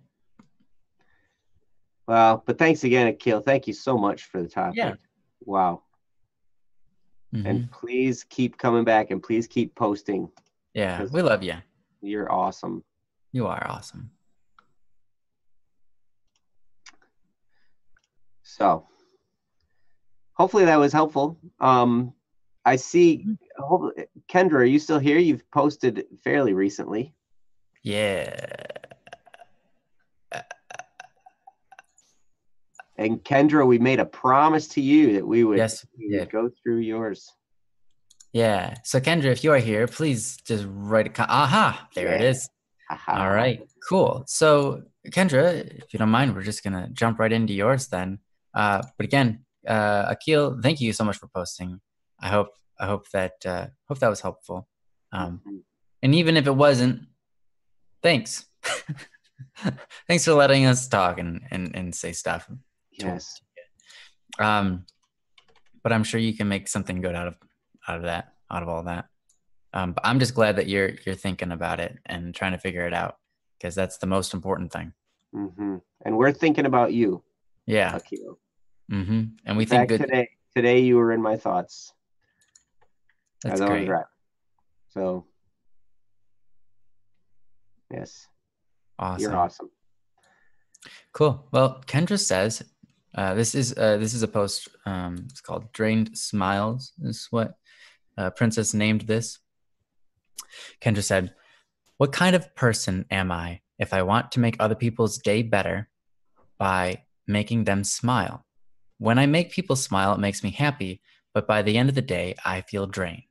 Well, but thanks again, Akil. Thank you so much for the topic. Yeah. Wow. And please keep coming back and please keep posting. Yeah, we love you. You're awesome. You are awesome. So, hopefully that was helpful. I see, Kendra, are you still here? You've posted fairly recently. Yeah. And Kendra, we made a promise to you that we would, go through yours. Yeah. So Kendra, if you are here, please just write a aha. There it is. Aha. All right. Cool. So Kendra, if you don't mind, we're just gonna jump right into yours then. But again, Akil, thank you so much for posting. I hope that was helpful. And even if it wasn't, thanks. Thanks for letting us talk and say stuff. Yes. But I'm sure you can make something good out of all that. But I'm just glad that you're thinking about it and trying to figure it out, because that's the most important thing. And we're thinking about you. Yeah. Akil. And we think good. Today you were in my thoughts. That's great. So yes. Awesome. You're awesome. Cool. Well, Kendra says, this is a post. It's called "Drained Smiles." Is what Princess named this. Kendra said, "What kind of person am I if I want to make other people's day better by making them smile? When I make people smile, it makes me happy, but by the end of the day, I feel drained."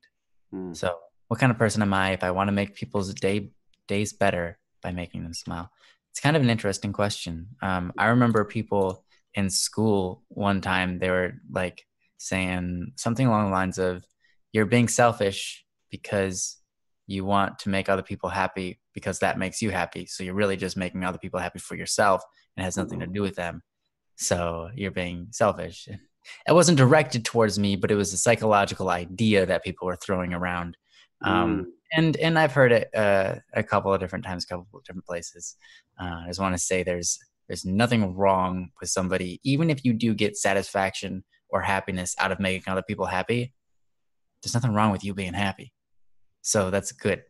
So, what kind of person am I if I want to make people's days better by making them smile? It's kind of an interesting question. I remember people in school one time, they were like saying something along the lines of, you're being selfish because you want to make other people happy because that makes you happy. So you're really just making other people happy for yourself and has nothing to do with them. So you're being selfish. It wasn't directed towards me, but it was a psychological idea that people were throwing around. And I've heard it a couple of different times, a couple of different places. I just want to say there's nothing wrong with somebody, even if you do get satisfaction or happiness out of making other people happy. There's nothing wrong with you being happy. So that's good.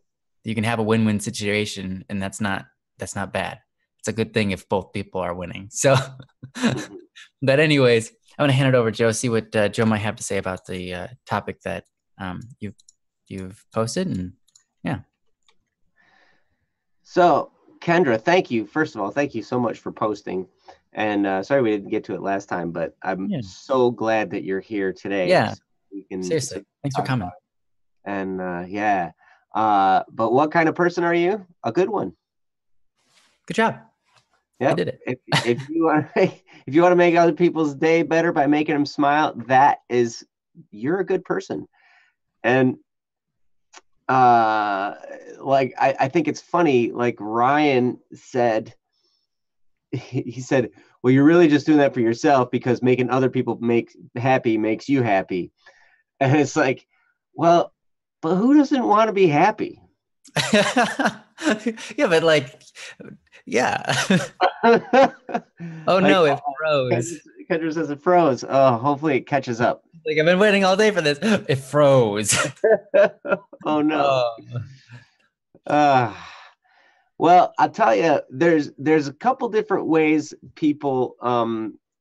You can have a win-win situation, and that's not bad. It's a good thing if both people are winning. So, but anyways, I'm gonna hand it over to Joe. See what Joe might have to say about the topic that you've posted, and yeah. So, Kendra, thank you. First of all, thank you so much for posting. And sorry we didn't get to it last time, but I'm so glad that you're here today. Yeah. So we can seriously. Thanks for coming. And yeah. But what kind of person are you? A good one. Good job. Yeah. I did it. If you want to make other people's day better by making them smile, you're a good person. And like I think it's funny, like Ryan said, he said, well, you're really just doing that for yourself because making other people happy makes you happy. And it's like, well, but who doesn't want to be happy? Yeah, but like, yeah. Oh no, it froze. Kendra says it froze. Oh, hopefully it catches up. Like, I've been waiting all day for this. It froze. Oh no. Oh. Well, I'll tell you, there's a couple different ways people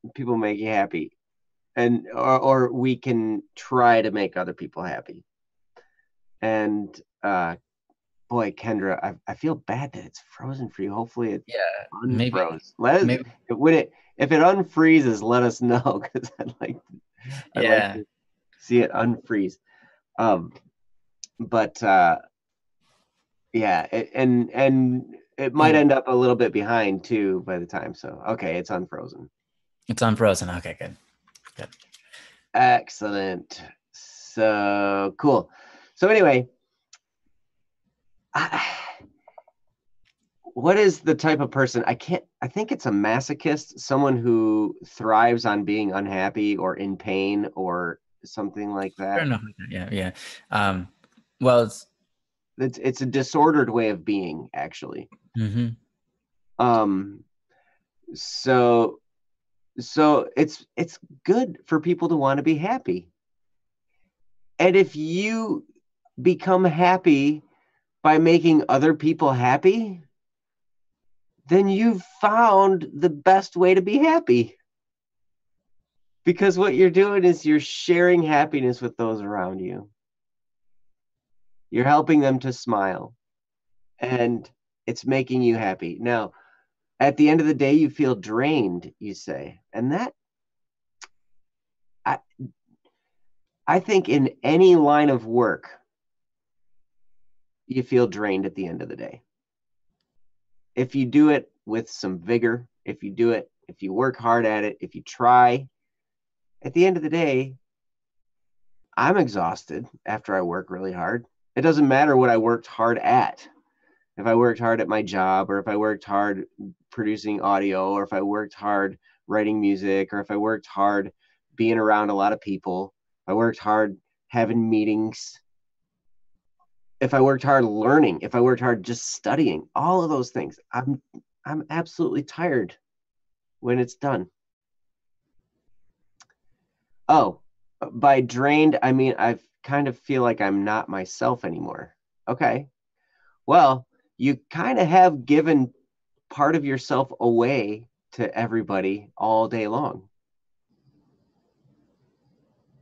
make you happy, and or we can try to make other people happy. And boy, Kendra, I feel bad that it's frozen for you. Hopefully it unfroze. Maybe. If it unfreezes, let us know, because I'd like to see it unfreeze. But yeah, and it might end up a little bit behind too by the time. So okay, it's unfrozen. It's unfrozen. Okay, good. Excellent. So cool. So anyway, what is the type of person? I think it's a masochist, someone who thrives on being unhappy or in pain or something like that. I don't know. Yeah. Well, it's a disordered way of being, actually. Mm-hmm. So it's good for people to want to be happy. And if you become happy by making other people happy, then you've found the best way to be happy. Because what you're doing is you're sharing happiness with those around you. You're helping them to smile. And it's making you happy. Now, at the end of the day, you feel drained, you say. And that, I think in any line of work, you feel drained at the end of the day. If you do it with some vigor, if you work hard at it, if you try, at the end of the day, I'm exhausted after I work really hard. It doesn't matter what I worked hard at. If I worked hard at my job, or if I worked hard producing audio, or if I worked hard writing music, or if I worked hard being around a lot of people, if I worked hard having meetings, if I worked hard learning, if I worked hard just studying, all of those things, I'm absolutely tired when it's done. Oh, by drained, I mean, I kind of feel like I'm not myself anymore. Okay. Well, you kind of have given part of yourself away to everybody all day long.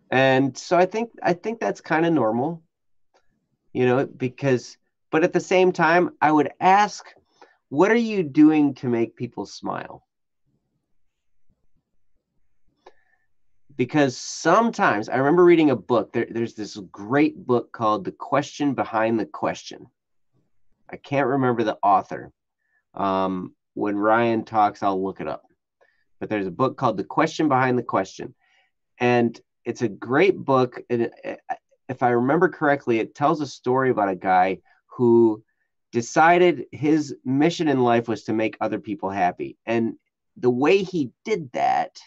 And so I think that's kind of normal, but at the same time, I would ask, what are you doing to make people smile? Because sometimes I remember reading a book. There's this great book called The Question Behind the Question. I can't remember the author. When Ryan talks, I'll look it up. But there's a book called The Question Behind the Question. And it's a great book. And if I remember correctly, it tells a story about a guy who decided his mission in life was to make other people happy. And the way he did that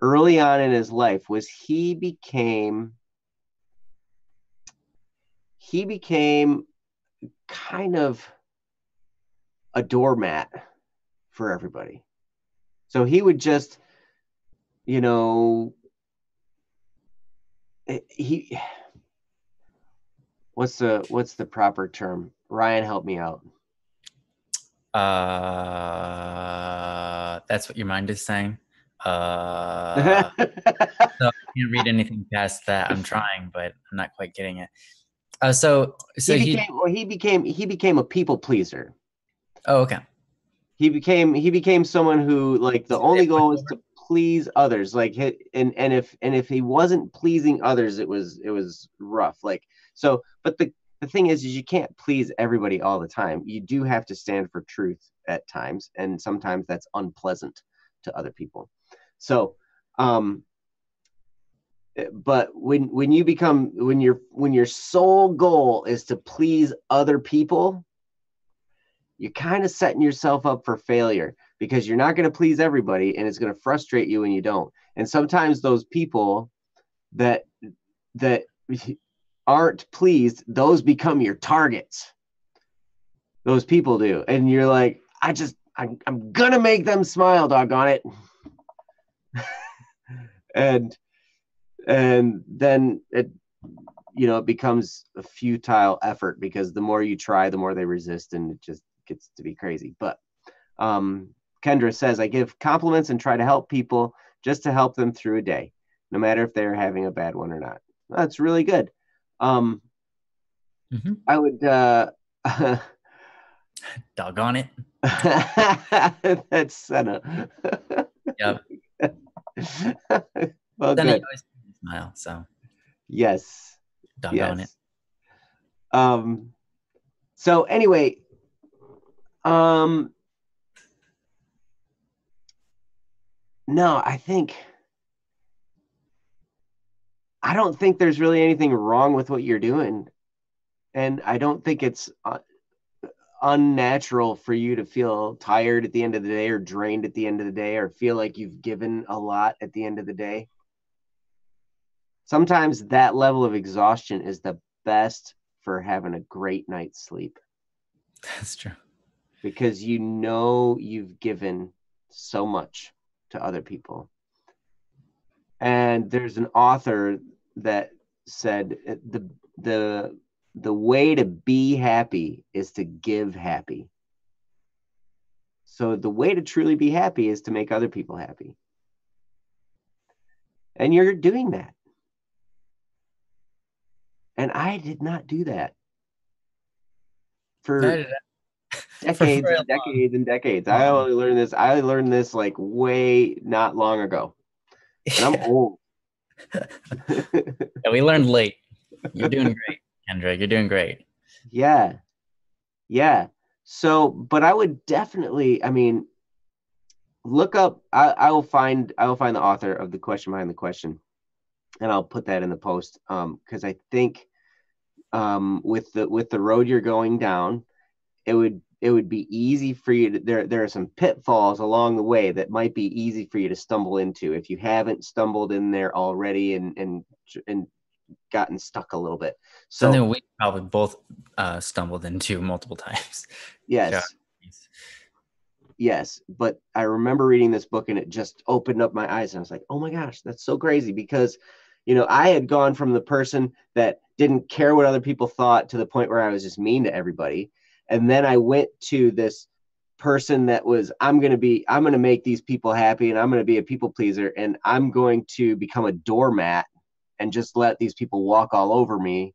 early on in his life was he became kind of a doormat for everybody. So he would just, what's the proper term? Ryan, help me out. That's what your mind is saying. So I can't read anything past that. I'm trying, but I'm not quite getting it. So he became a people pleaser. Oh, okay. He became someone who, like, the only goal was to please others. Like, and if he wasn't pleasing others, it was rough. Like, so, but the thing is you can't please everybody all the time. You do have to stand for truth at times, and sometimes that's unpleasant to other people. So, but when your sole goal is to please other people, you're kind of setting yourself up for failure, because you're not going to please everybody, and it's going to frustrate you when you don't. And sometimes those people that aren't pleased, those become your targets. Those people do. And you're like, I'm going to make them smile, doggone it. and then it becomes a futile effort, because the more you try, the more they resist, and it just gets to be crazy. But Kendra says, I give compliments and try to help people just to help them through a day, no matter if they're having a bad one or not. That's really good. I would doggone it. That's Senna. Yep. Well, Senna good. always smile, so yes. Doggone it. So anyway, no, I don't think there's really anything wrong with what you're doing. And I don't think it's unnatural for you to feel tired at the end of the day, or drained at the end of the day, or feel like you've given a lot at the end of the day. Sometimes that level of exhaustion is the best for having a great night's sleep. That's true. Because you've given so much to other people. And there's an author that said the way to be happy is to give happy. So the way to truly be happy is to make other people happy. And you're doing that. And I did not do that for decades and decades and decades. I learned this like way not long ago. And I'm old. Yeah, we learned late. You're doing great, Kendra. You're doing great. Yeah. So, but I would definitely, look up. I will find the author of The Question Behind the Question, and I'll put that in the post. Because I think, with the road you're going down, it would be easy for you to, there are some pitfalls along the way that might be easy for you to stumble into if you haven't stumbled in there already and gotten stuck a little bit. So something we probably both stumbled into multiple times. Yes, but I remember reading this book, and it just opened up my eyes, and I was like, oh my gosh, that's so crazy. Because I had gone from the person that didn't care what other people thought to the point where I was just mean to everybody. And then I went to this person that was, I'm going to make these people happy, and I'm going to be a people pleaser, and I'm going to become a doormat and just let these people walk all over me,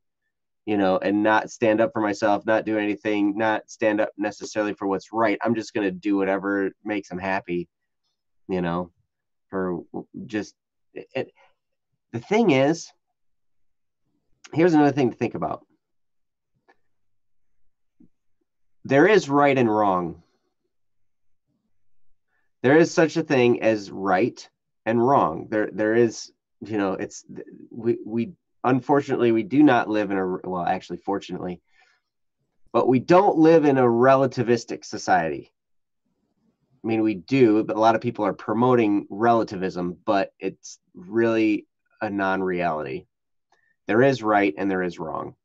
and not stand up for myself, not do anything, not stand up necessarily for what's right. I'm just going to do whatever makes them happy, for just it. The thing is, here's another thing to think about. There is right and wrong. There is such a thing as right and wrong. There is, we unfortunately, we do not live in actually, fortunately, but we don't live in a relativistic society. We do, but a lot of people are promoting relativism, but it's really a non-reality. There is right and there is wrong.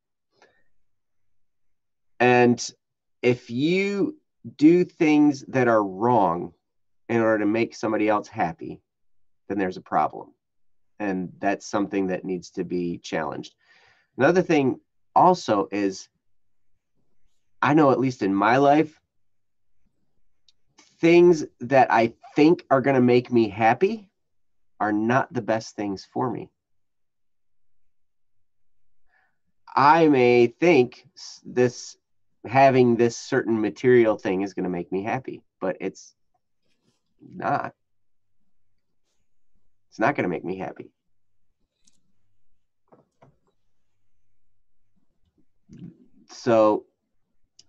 And if you do things that are wrong in order to make somebody else happy, then there's a problem. And that's something that needs to be challenged. Another thing also is, I know, at least in my life, things that I think are going to make me happy are not the best things for me. I may think having this certain material thing is going to make me happy, but it's not. It's not going to make me happy. So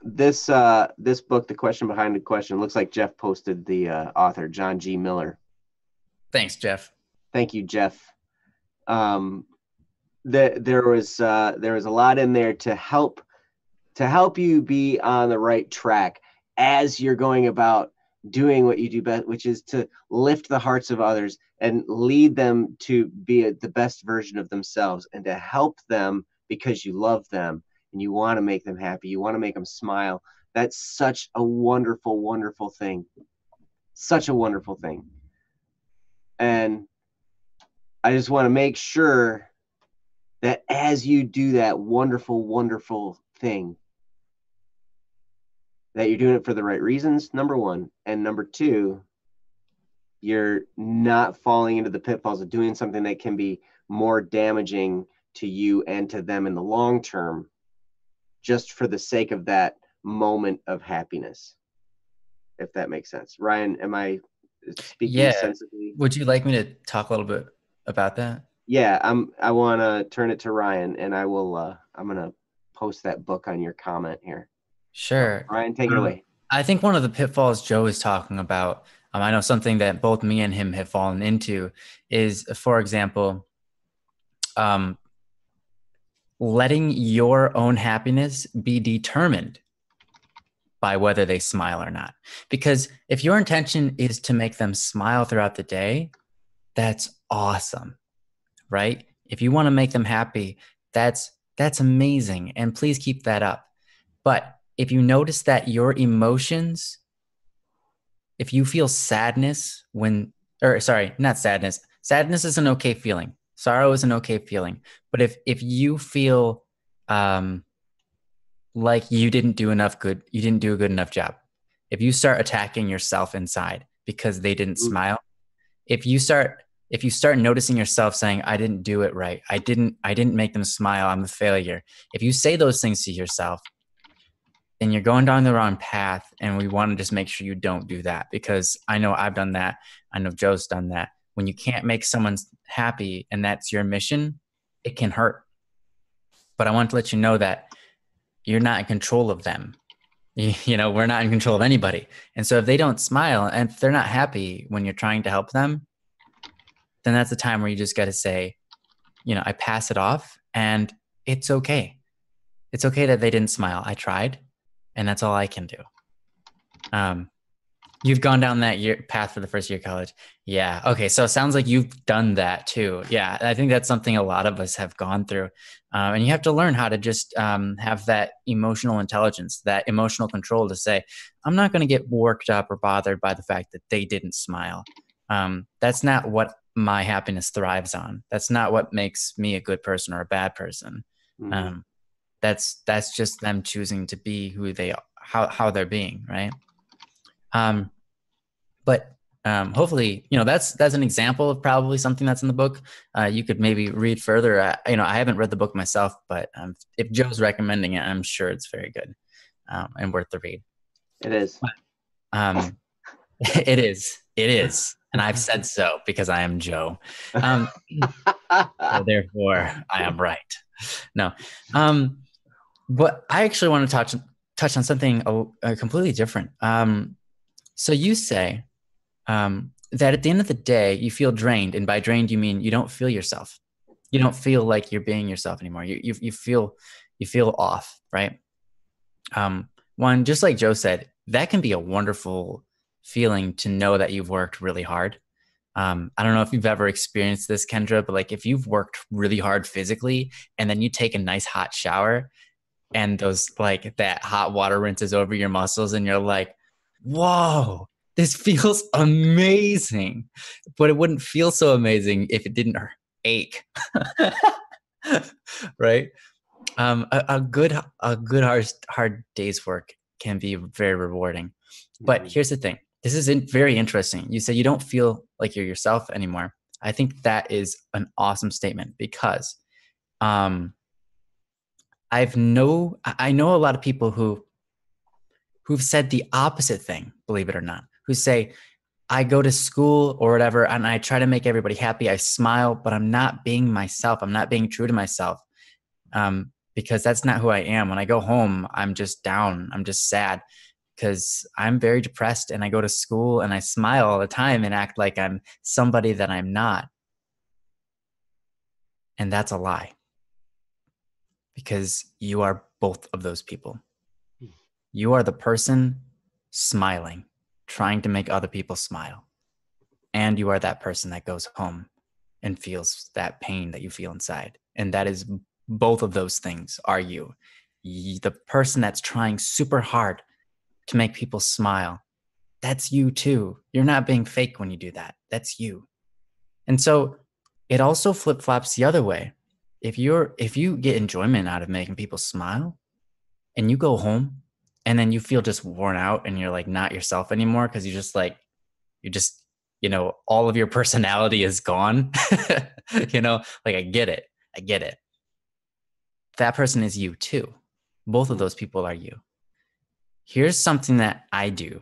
this book, The Question Behind the Question, looks like Jeff posted the author, John G. Miller. Thanks, Jeff. Thank you, Jeff. There was a lot in there to help you be on the right track as you're going about doing what you do best, which is to lift the hearts of others and lead them to be the best version of themselves, and to help them because you love them and you want to make them happy. You want to make them smile. That's such a wonderful, wonderful thing. Such a wonderful thing. And I just want to make sure that as you do that wonderful, wonderful thing, that you're doing it for the right reasons, number one. And number two, you're not falling into the pitfalls of doing something that can be more damaging to you and to them in the long term, just for the sake of that moment of happiness, if that makes sense. Ryan, am I speaking sensibly? Would you like me to talk a little bit about that? Yeah, I want to turn it to Ryan, and I will. I'm gonna post that book on your comment here. Sure. Ryan, take it away. I think one of the pitfalls Joe is talking about, I know something that both me and him have fallen into is, for example, letting your own happiness be determined by whether they smile or not. Because if your intention is to make them smile throughout the day, that's awesome, right? If you want to make them happy, that's amazing. And please keep that up. But if you notice that your emotions, if you feel sadness sadness is an okay feeling. Sorrow is an okay feeling. But if you feel like you didn't do a good enough job, if you start attacking yourself inside because they didn't smile, if you start noticing yourself saying, I didn't do it right, I didn't make them smile, I'm a failure. If you say those things to yourself, then you're going down the wrong path. And we want to just make sure you don't do that, because I know I've done that. I know Joe's done that. When you can't make someone happy and that's your mission, it can hurt. But I want to let you know that you're not in control of them. We're not in control of anybody. And so if they don't smile and if they're not happy when you're trying to help them, then that's the time where you just got to say, I pass it off, and it's okay. It's okay that they didn't smile. I tried. And that's all I can do. You've gone down that path for the first year of college. Yeah. Okay. So it sounds like you've done that too. Yeah. I think that's something a lot of us have gone through. And you have to learn how to just have that emotional intelligence, that emotional control to say, I'm not going to get worked up or bothered by the fact that they didn't smile. That's not what my happiness thrives on. That's not what makes me a good person or a bad person. Mm-hmm. That's just them choosing to be who they are, how they're being, right? But hopefully, that's an example of probably something that's in the book. You could maybe read further. I haven't read the book myself, but if Joe's recommending it, I'm sure it's very good and worth the read. It is. It is. And I've said so because I am Joe. So therefore, I am right. No. But I actually want to touch on something completely different. So you say that at the end of the day, you feel drained. And by drained, you mean you don't feel yourself. You don't feel like you're being yourself anymore. You feel off, right? One, just like Joe said, that can be a wonderful feeling to know that you've worked really hard. I don't know if you've ever experienced this, Kendra, but like if you've worked really hard physically and then you take a nice hot shower and that hot water rinses over your muscles and you're like, whoa, this feels amazing. But it wouldn't feel so amazing if it didn't ache. Right? A good hard day's work can be very rewarding. But here's the thing. This is very interesting. You say you don't feel like you're yourself anymore. I think that is an awesome statement because I know a lot of people who've said the opposite thing, believe it or not, who say, I go to school or whatever, and I try to make everybody happy. I smile, but I'm not being myself. I'm not being true to myself, because that's not who I am. When I go home, I'm just down. I'm just sad because I'm very depressed, and I go to school and I smile all the time and act like I'm somebody that I'm not. And that's a lie, because you are both of those people. You are the person smiling, trying to make other people smile. And you are that person that goes home and feels that pain that you feel inside. And that is, both of those things are you. The person that's trying super hard to make people smile, that's you too. You're not being fake when you do that. That's you. And so it also flip-flops the other way. If you get enjoyment out of making people smile, and you go home and then you feel just worn out and you're like not yourself anymore, because you just, all of your personality is gone. Like, I get it. That person is you too. Both of those people are you. Here's something that I do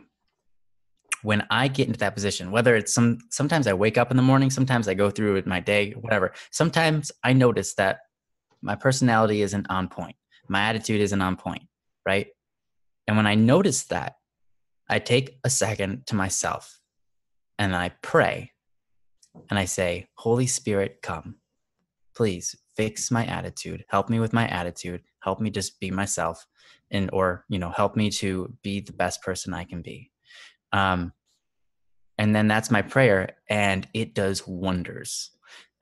when I get into that position, whether it's sometimes I wake up in the morning, sometimes I go through my day, whatever. Sometimes I notice that my personality isn't on point. My attitude isn't on point, right? And when I notice that, I take a second to myself and I pray and I say, Holy Spirit, come. Please fix my attitude. Help me with my attitude. Help me just be myself, or help me to be the best person I can be. And then that's my prayer, and it does wonders.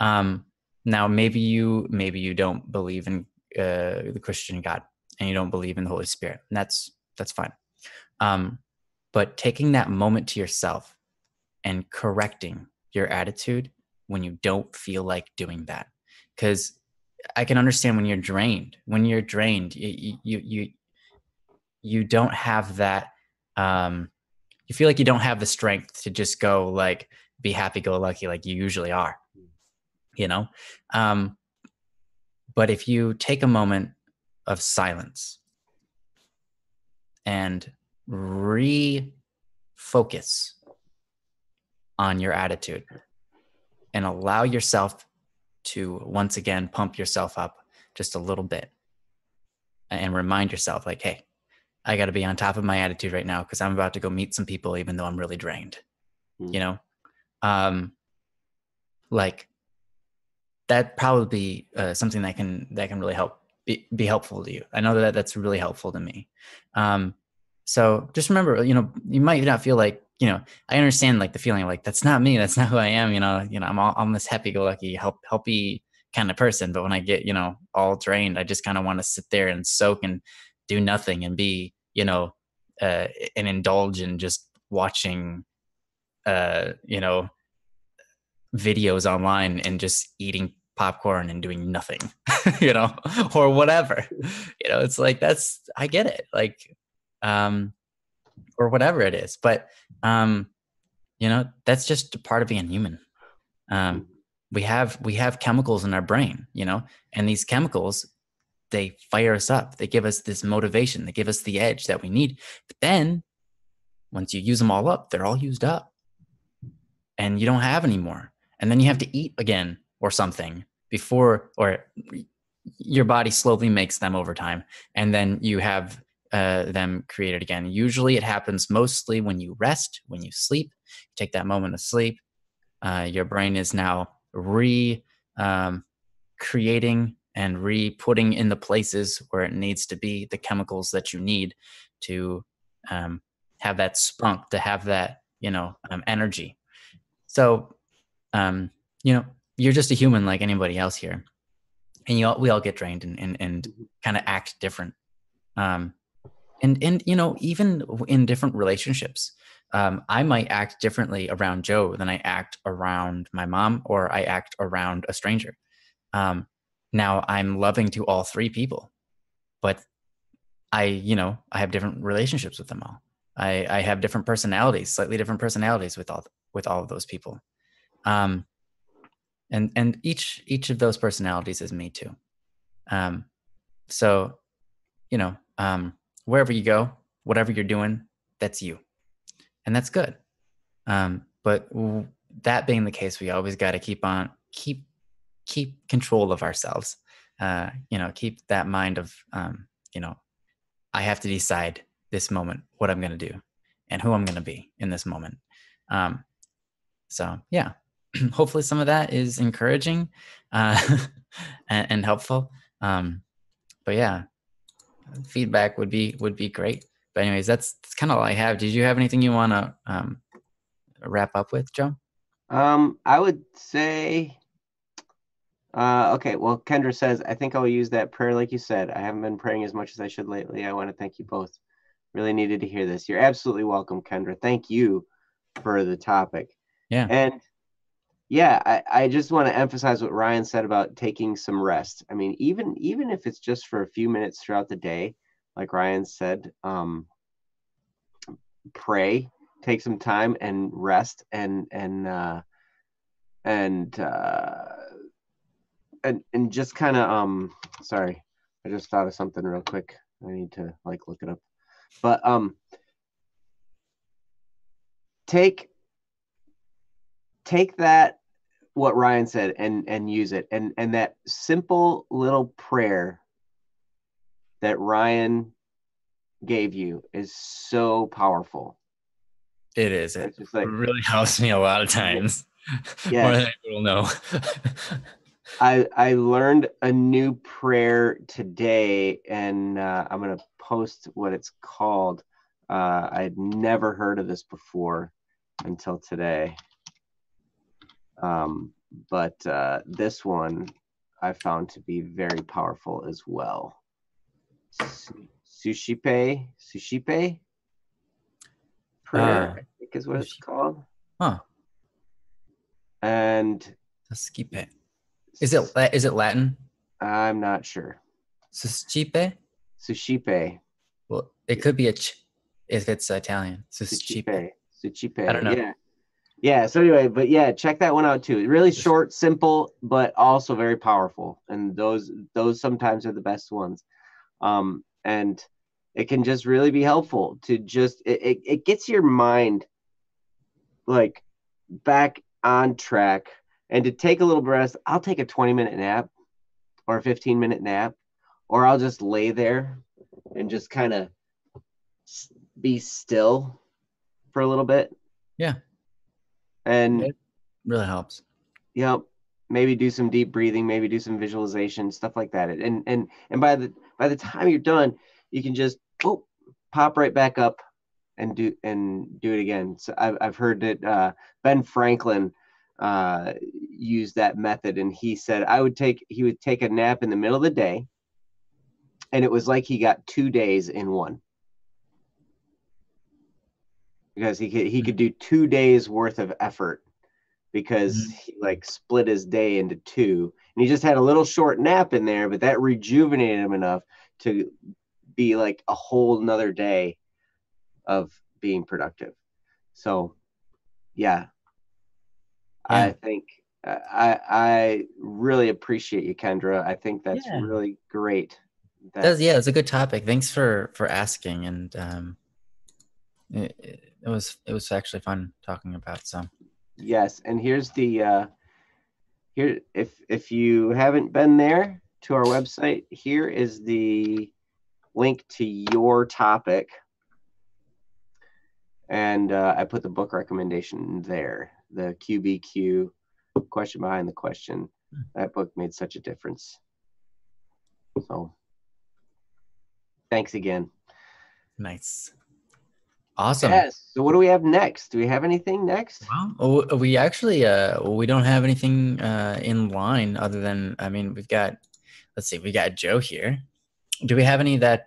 Now, maybe you don't believe in the Christian God, and you don't believe in the Holy Spirit. And that's fine. But taking that moment to yourself and correcting your attitude when you don't feel like doing that, because I can understand when you're drained. When you're drained, you don't have that. You feel like you don't have the strength to just go like be happy-go-lucky like you usually are. But if you take a moment of silence and refocus on your attitude and allow yourself to once again pump yourself up just a little bit and remind yourself like, hey, I got to be on top of my attitude right now because I'm about to go meet some people even though I'm really drained. Like that probably be something that can really help be helpful to you. I know that's really helpful to me. So just remember, you might not feel like, I understand like the feeling like that's not me, that's not who I am. I'm this happy-go-lucky, helpy kind of person. But when I get, all drained, I just kind of want to sit there and soak and do nothing and be, and indulge in just watching, videos online and just eating popcorn and doing nothing, or whatever. It's like I get it, like, or whatever it is. But that's just a part of being human. We have chemicals in our brain, and these chemicals, they fire us up. They give us this motivation. They give us the edge that we need. But then once you use them all up, they're all used up and you don't have any more. And then you have to eat again or something before, or your body slowly makes them over time. And then you have them created again. Usually it happens mostly when you rest, when you sleep. You take that moment of sleep. Your brain is now creating and putting in the places where it needs to be the chemicals that you need to have that spunk, to have that, energy. So, you're just a human like anybody else here. And we all get drained and kind of act different. And even in different relationships, I might act differently around Joe than I act around my mom, or I act around a stranger. Now I'm loving to all three people, but I have different relationships with them all. I have different personalities, slightly different personalities with all of those people. And each of those personalities is me too. So, wherever you go, whatever you're doing, that's you. And that's good. But that being the case, we always got to keep control of ourselves. Keep that mind of, I have to decide this moment what I'm going to do and who I'm going to be in this moment. So yeah, hopefully some of that is encouraging and helpful. But yeah, feedback would be great. But anyways, that's kind of all I have. Did you have anything you want to wrap up with, Joe? I would say, okay, well, Kendra says, I think I'll use that prayer like you said. I haven't been praying as much as I should lately. I want to thank you both. Really needed to hear this. You're absolutely welcome, Kendra. Thank you for the topic. Yeah. And yeah, I just want to emphasize what Ryan said about taking some rest. I mean, even if it's just for a few minutes throughout the day, like Ryan said, pray, take some time and rest and just kind of sorry, I just thought of something real quick. I need to look it up. But take that, what Ryan said, and use it, and that simple little prayer that Ryan gave you is so powerful. It is. It really helps me a lot of times. Yes. More than people know. I learned a new prayer today, and I'm going to post what it's called. I'd never heard of this before until today. But this one I found to be very powerful as well. Suscipe prayer, I think is what it's called. Huh. And Suscipe. Is it Latin? I'm not sure. Suscipe? Well, it could be if it's Italian. Suscipe. I don't know. Yeah. So anyway, but yeah, check that one out too. Really short, simple, but also very powerful. And those sometimes are the best ones. And it can just really be helpful to just it gets your mind like back on track. And to take a little rest, I'll take a 20-minute nap or a 15-minute nap, or I'll just lay there and just kind of be still for a little bit. Yeah. And it really helps. Yep. Maybe do some deep breathing, maybe do some visualization, stuff like that. And by the time you're done, you can just pop right back up and do it again. So I've heard that Ben Franklin used that method, and he said he would take a nap in the middle of the day, and it was like he got 2 days in one, because he could do 2 days worth of effort, because he split his day into two, and he just had a little short nap in there, but that rejuvenated him enough to be like a whole nother day of being productive. So yeah. I think I really appreciate you, Kendra. I think that's really great. It's a good topic. Thanks for asking, and it was actually fun talking about. So yes, and here's the here, if you haven't been there to our website, here is the link to your topic, and I put the book recommendation there. The QBQ, Question Behind the Question. That book made such a difference. So thanks again. Nice. Awesome. Yes. So what do we have next? Do we have anything next? Well, we actually we don't have anything in line other than, I mean, we got Joe here. Do we have any that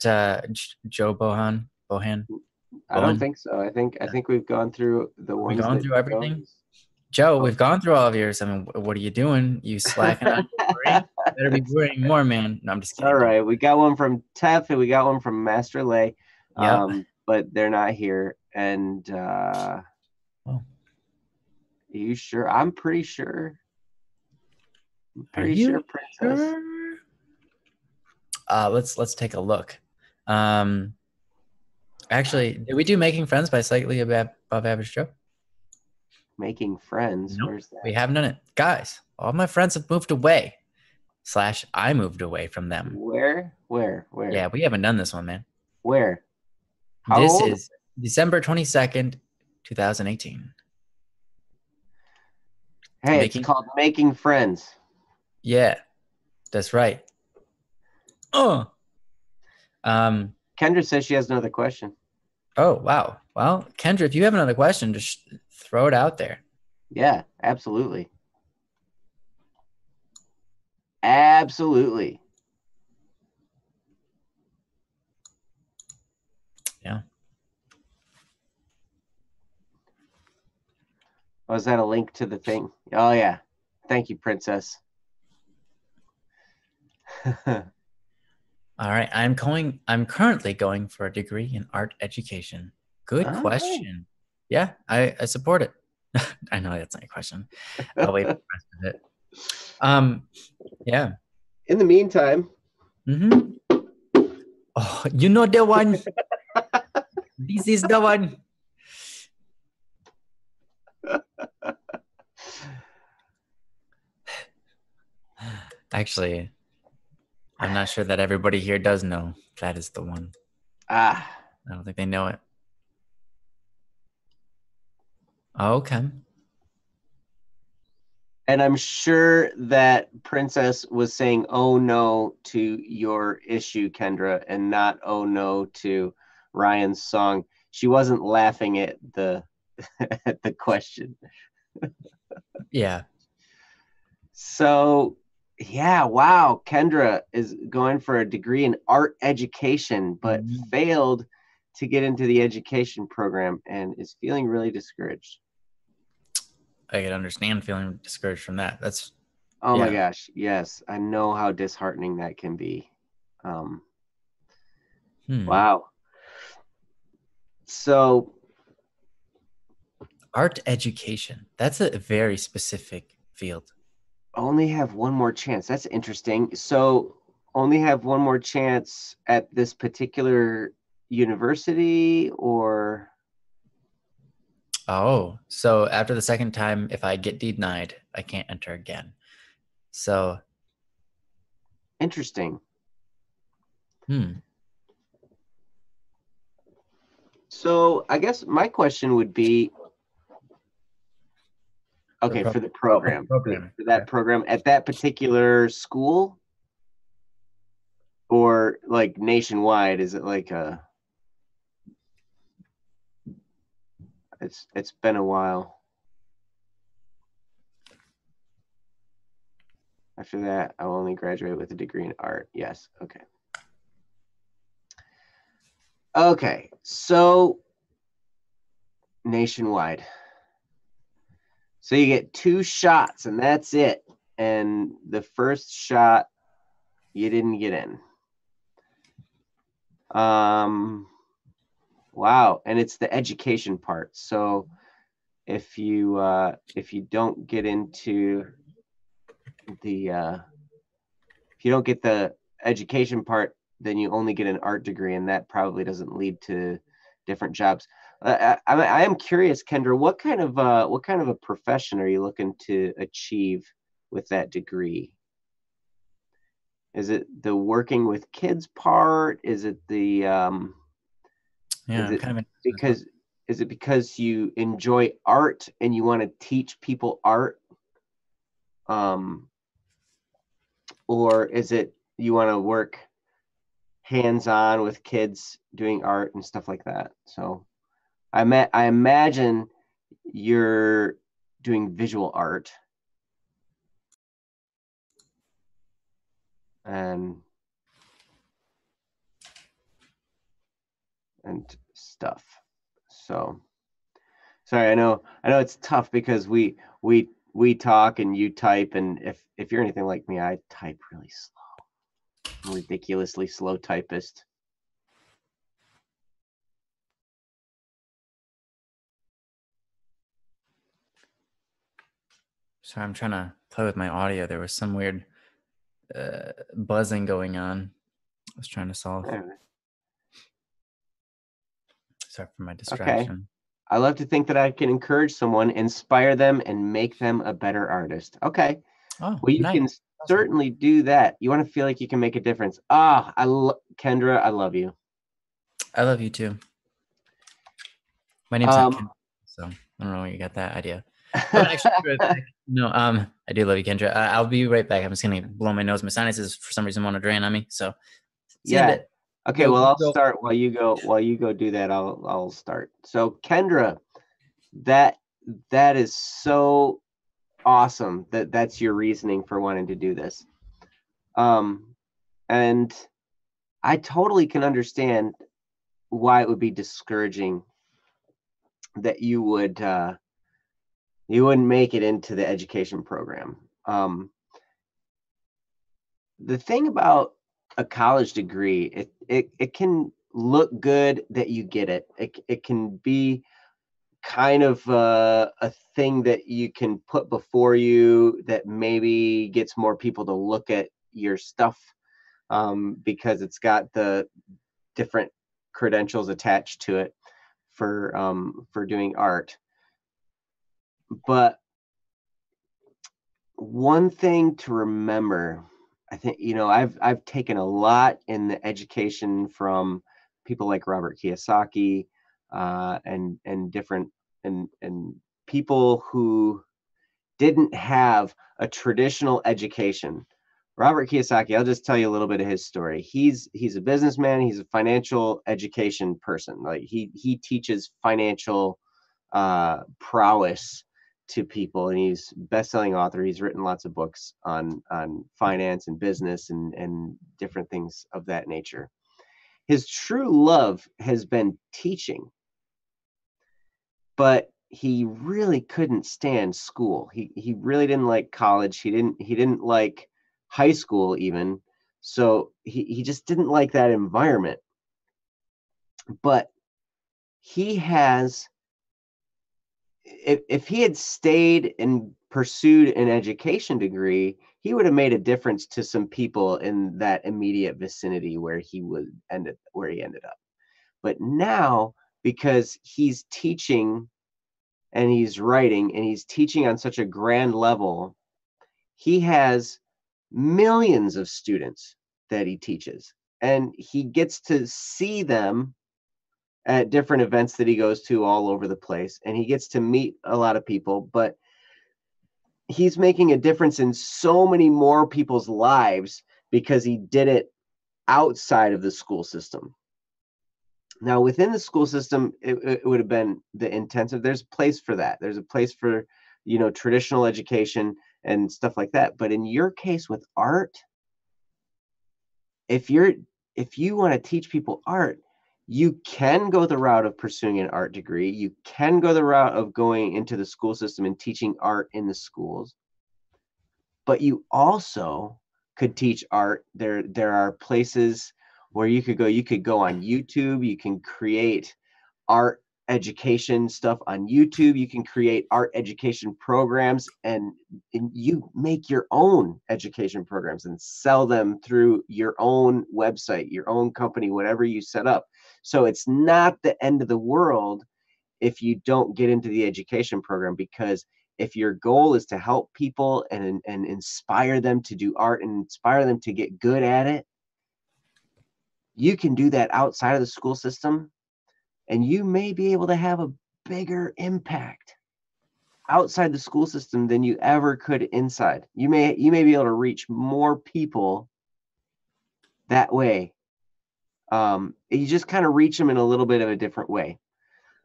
Joe Bohan? I don't think so. I think we've gone through the ones. We've gone through everything. Joe, we've gone through all of yours. I mean, what are you doing? You slacking on your brain? Better be worrying more, man. No, I'm just kidding. All right. We got one from Tef, and we got one from Master Lay. Yep. But they're not here. And are you sure? I'm pretty sure. Princess. Sure? Let's take a look. Actually, did we do Making Friends by Slightly Above Average Joe? Making friends. Nope, Where's that? we haven't done it. Guys, all my friends have moved away. / I moved away from them. Where? Yeah, we haven't done this one, man. Where? How This old? is December 22nd, 2018. Hey, it's called Making Friends. Yeah, that's right. Kendra says she has another question. Oh, wow. Well, Kendra, if you have another question, just throw it out there. Yeah, absolutely. Absolutely. Yeah. Oh, is that a link to the thing? Oh, yeah. Thank you, Princess. All right. I'm currently going for a degree in art education. Good question. Yeah, I support it. I know that's not a question. I'll wait for the rest of it. Yeah. In the meantime. Oh, you know the one. This is the one. Actually, I'm not sure that everybody here does know that is the one. I don't think they know it. Okay. And I'm sure that Princess was saying, oh no, to your issue, Kendra, and not oh no to Ryan's song. She wasn't laughing at the at the question. Yeah. So, yeah, wow. Kendra is going for a degree in art education, but failed to get into the education program and is feeling really discouraged. I can understand feeling discouraged from that. That's my gosh, yes, I know how disheartening that can be. Wow. So, art education, that's a very specific field. Only have one more chance. That's interesting. So, only have one more chance at this particular university, or? Oh, so after the second time, if I get denied, I can't enter again. So interesting. So I guess my question would be, okay, for the program, for that program at that particular school, or like nationwide, is it like a? It's been a while. After that, I'll only graduate with a degree in art. Yes. Okay. Okay. So nationwide. So you get 2 shots and that's it. And the first shot, you didn't get in. Wow. And it's the education part. So if you don't get into the if you don't get the education part, then you only get an art degree, and that probably doesn't lead to different jobs. I am curious, Kendra, what kind of a profession are you looking to achieve with that degree? Is it the working with kids part? Is it the is it because you enjoy art and you want to teach people art? Or is it you want to work hands-on with kids doing art and stuff like that? So I imagine you're doing visual art and stuff. So sorry, I know it's tough because we talk and you type, and if you're anything like me, I type really slow. I'm a ridiculously slow typist. So I'm trying to play with my audio. There was some weird buzzing going on. I was trying to solve. Sorry for my distraction. I love to think that I can encourage someone, inspire them, and make them a better artist. Okay. Oh, Well, you nice. can Awesome. certainly do that. You want to feel like you can make a difference. Kendra, I love you. I love you too. My name's not Kendra, so I don't know where you got that idea. But actually, no, I do love you, Kendra. I'll be right back. I'm just gonna blow my nose. My sinuses, for some reason, want to drain on me. So, see you in a Yeah. bit. Okay. Well, I'll start while you go. While you go do that, I'll start. So, Kendra, that is so awesome that that's your reasoning for wanting to do this. And I totally can understand why it would be discouraging that you wouldn't make it into the education program. The thing about a college degree, it can look good that you get it. It can be kind of a thing that you can put before you that maybe gets more people to look at your stuff, because it's got the different credentials attached to it for doing art. But one thing to remember, I think, I've taken a lot in the education from people like Robert Kiyosaki, and different and people who didn't have a traditional education. Robert Kiyosaki, I'll just tell you a little bit of his story. He's a businessman. He's a financial education person. Like he teaches financial prowess to people, and he's best-selling author. He's written lots of books on finance and business and different things of that nature. His true love has been teaching, but he really couldn't stand school. He really didn't like college. He didn't like high school even. So he just didn't like that environment. But he has, if he had stayed and pursued an education degree, he would have made a difference to some people in that immediate vicinity where he ended up. But now, because he's teaching and he's writing and he's teaching on such a grand level, he has millions of students that he teaches, and he gets to see them at different events that he goes to all over the place, and he gets to meet a lot of people. But he's making a difference in so many more people's lives because he did it outside of the school system. Now, within the school system, it would have been the intensive. There's a place for that. There's a place for, traditional education and stuff like that. But in your case with art, if you want to teach people art, you can go the route of pursuing an art degree. You can go the route of going into the school system and teaching art in the schools. But you also could teach art. There are places where you could go. You could go on YouTube. You can create art education stuff on YouTube. You can create art education programs, and you make your own education programs and sell them through your own website, your own company, whatever you set up. So it's not the end of the world if you don't get into the education program, because if your goal is to help people and inspire them to do art and inspire them to get good at it, you can do that outside of the school system, and you may be able to have a bigger impact outside the school system than you ever could inside. You may be able to reach more people that way. You just kind of reach them in a little bit of a different way.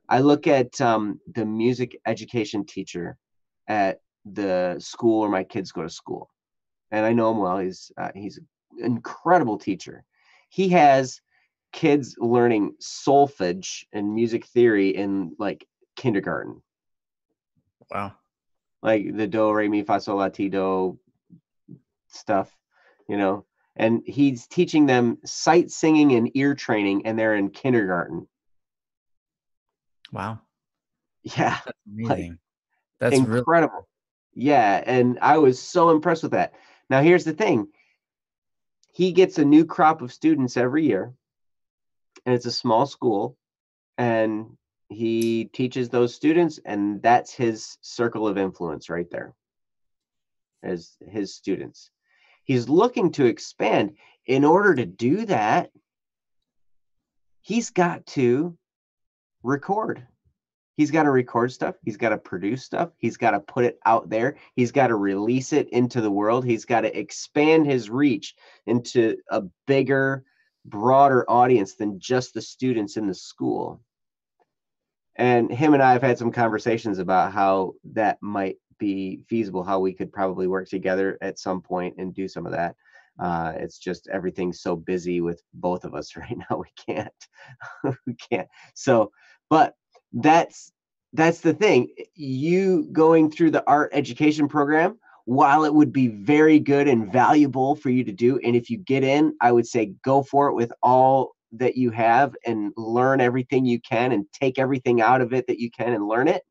I look at the music education teacher at the school where my kids go to school, and I know him well. He's an incredible teacher. He has kids learning solfege and music theory in like kindergarten. Wow. Like the do, re, mi, fa, sol, la, ti, do stuff, and he's teaching them sight singing and ear training, and they're in kindergarten. Wow. Yeah. That's amazing. Like, that's incredible. Really... Yeah. And I was so impressed with that. Now, here's the thing. He gets a new crop of students every year, and it's a small school, and He teaches those students, and that's his circle of influence right there, as his students. He's looking to expand. In order to do that, he's got to record. He's got to record stuff. He's got to produce stuff. He's got to put it out there. He's got to release it into the world. He's got to expand his reach into a bigger, broader audience than just the students in the school. And him and I have had some conversations about how that might be feasible, how we could probably work together at some point and do some of that. It's just everything's so busy with both of us right now. We can't. So, but that's the thing. You going through the art education program, while it would be very good and valuable for you to do, and if you get in, I would say go for it with all that you have and learn everything you can and take everything out of it that you can and learn it.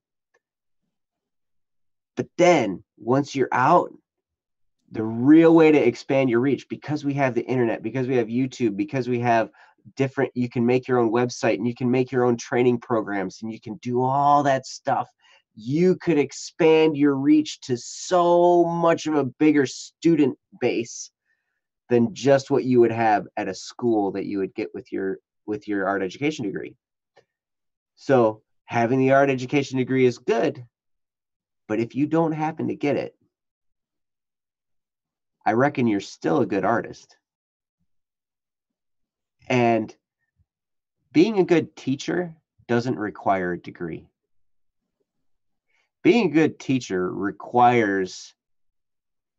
But then once you're out, the real way to expand your reach, because we have the internet, because we have YouTube, because we have different, you can make your own website and you can make your own training programs and you can do all that stuff. You could expand your reach to so much of a bigger student base than just what you would have at a school that you would get with your art education degree. So having the art education degree is good, but if you don't happen to get it, I reckon you're still a good artist. And being a good teacher doesn't require a degree. Being a good teacher requires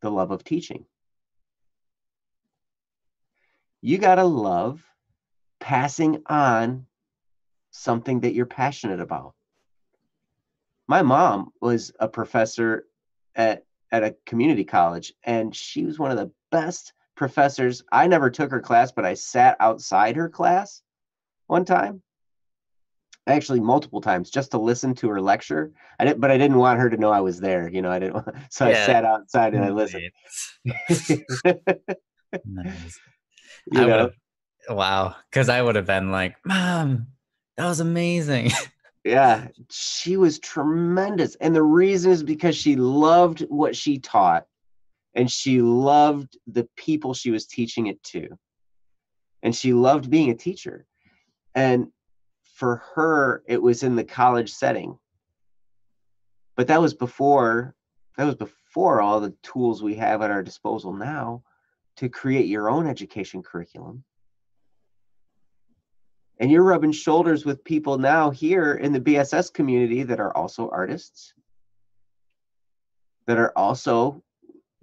the love of teaching. You got to love passing on something that you're passionate about. My mom was a professor at a community college, and she was one of the best professors. I never took her class, but I sat outside her class one time, actually multiple times, just to listen to her lecture. But I didn't want her to know I was there. I didn't. So I sat outside and I listened. Nice. I would have, wow, because I would have been like, Mom, that was amazing. Yeah, she was tremendous. And the reason is because she loved what she taught and she loved the people she was teaching it to. And she loved being a teacher. And for her, it was in the college setting. But that was before all the tools we have at our disposal now to create your own education curriculum. And you're rubbing shoulders with people now here in the BSS community that are also artists, that are also,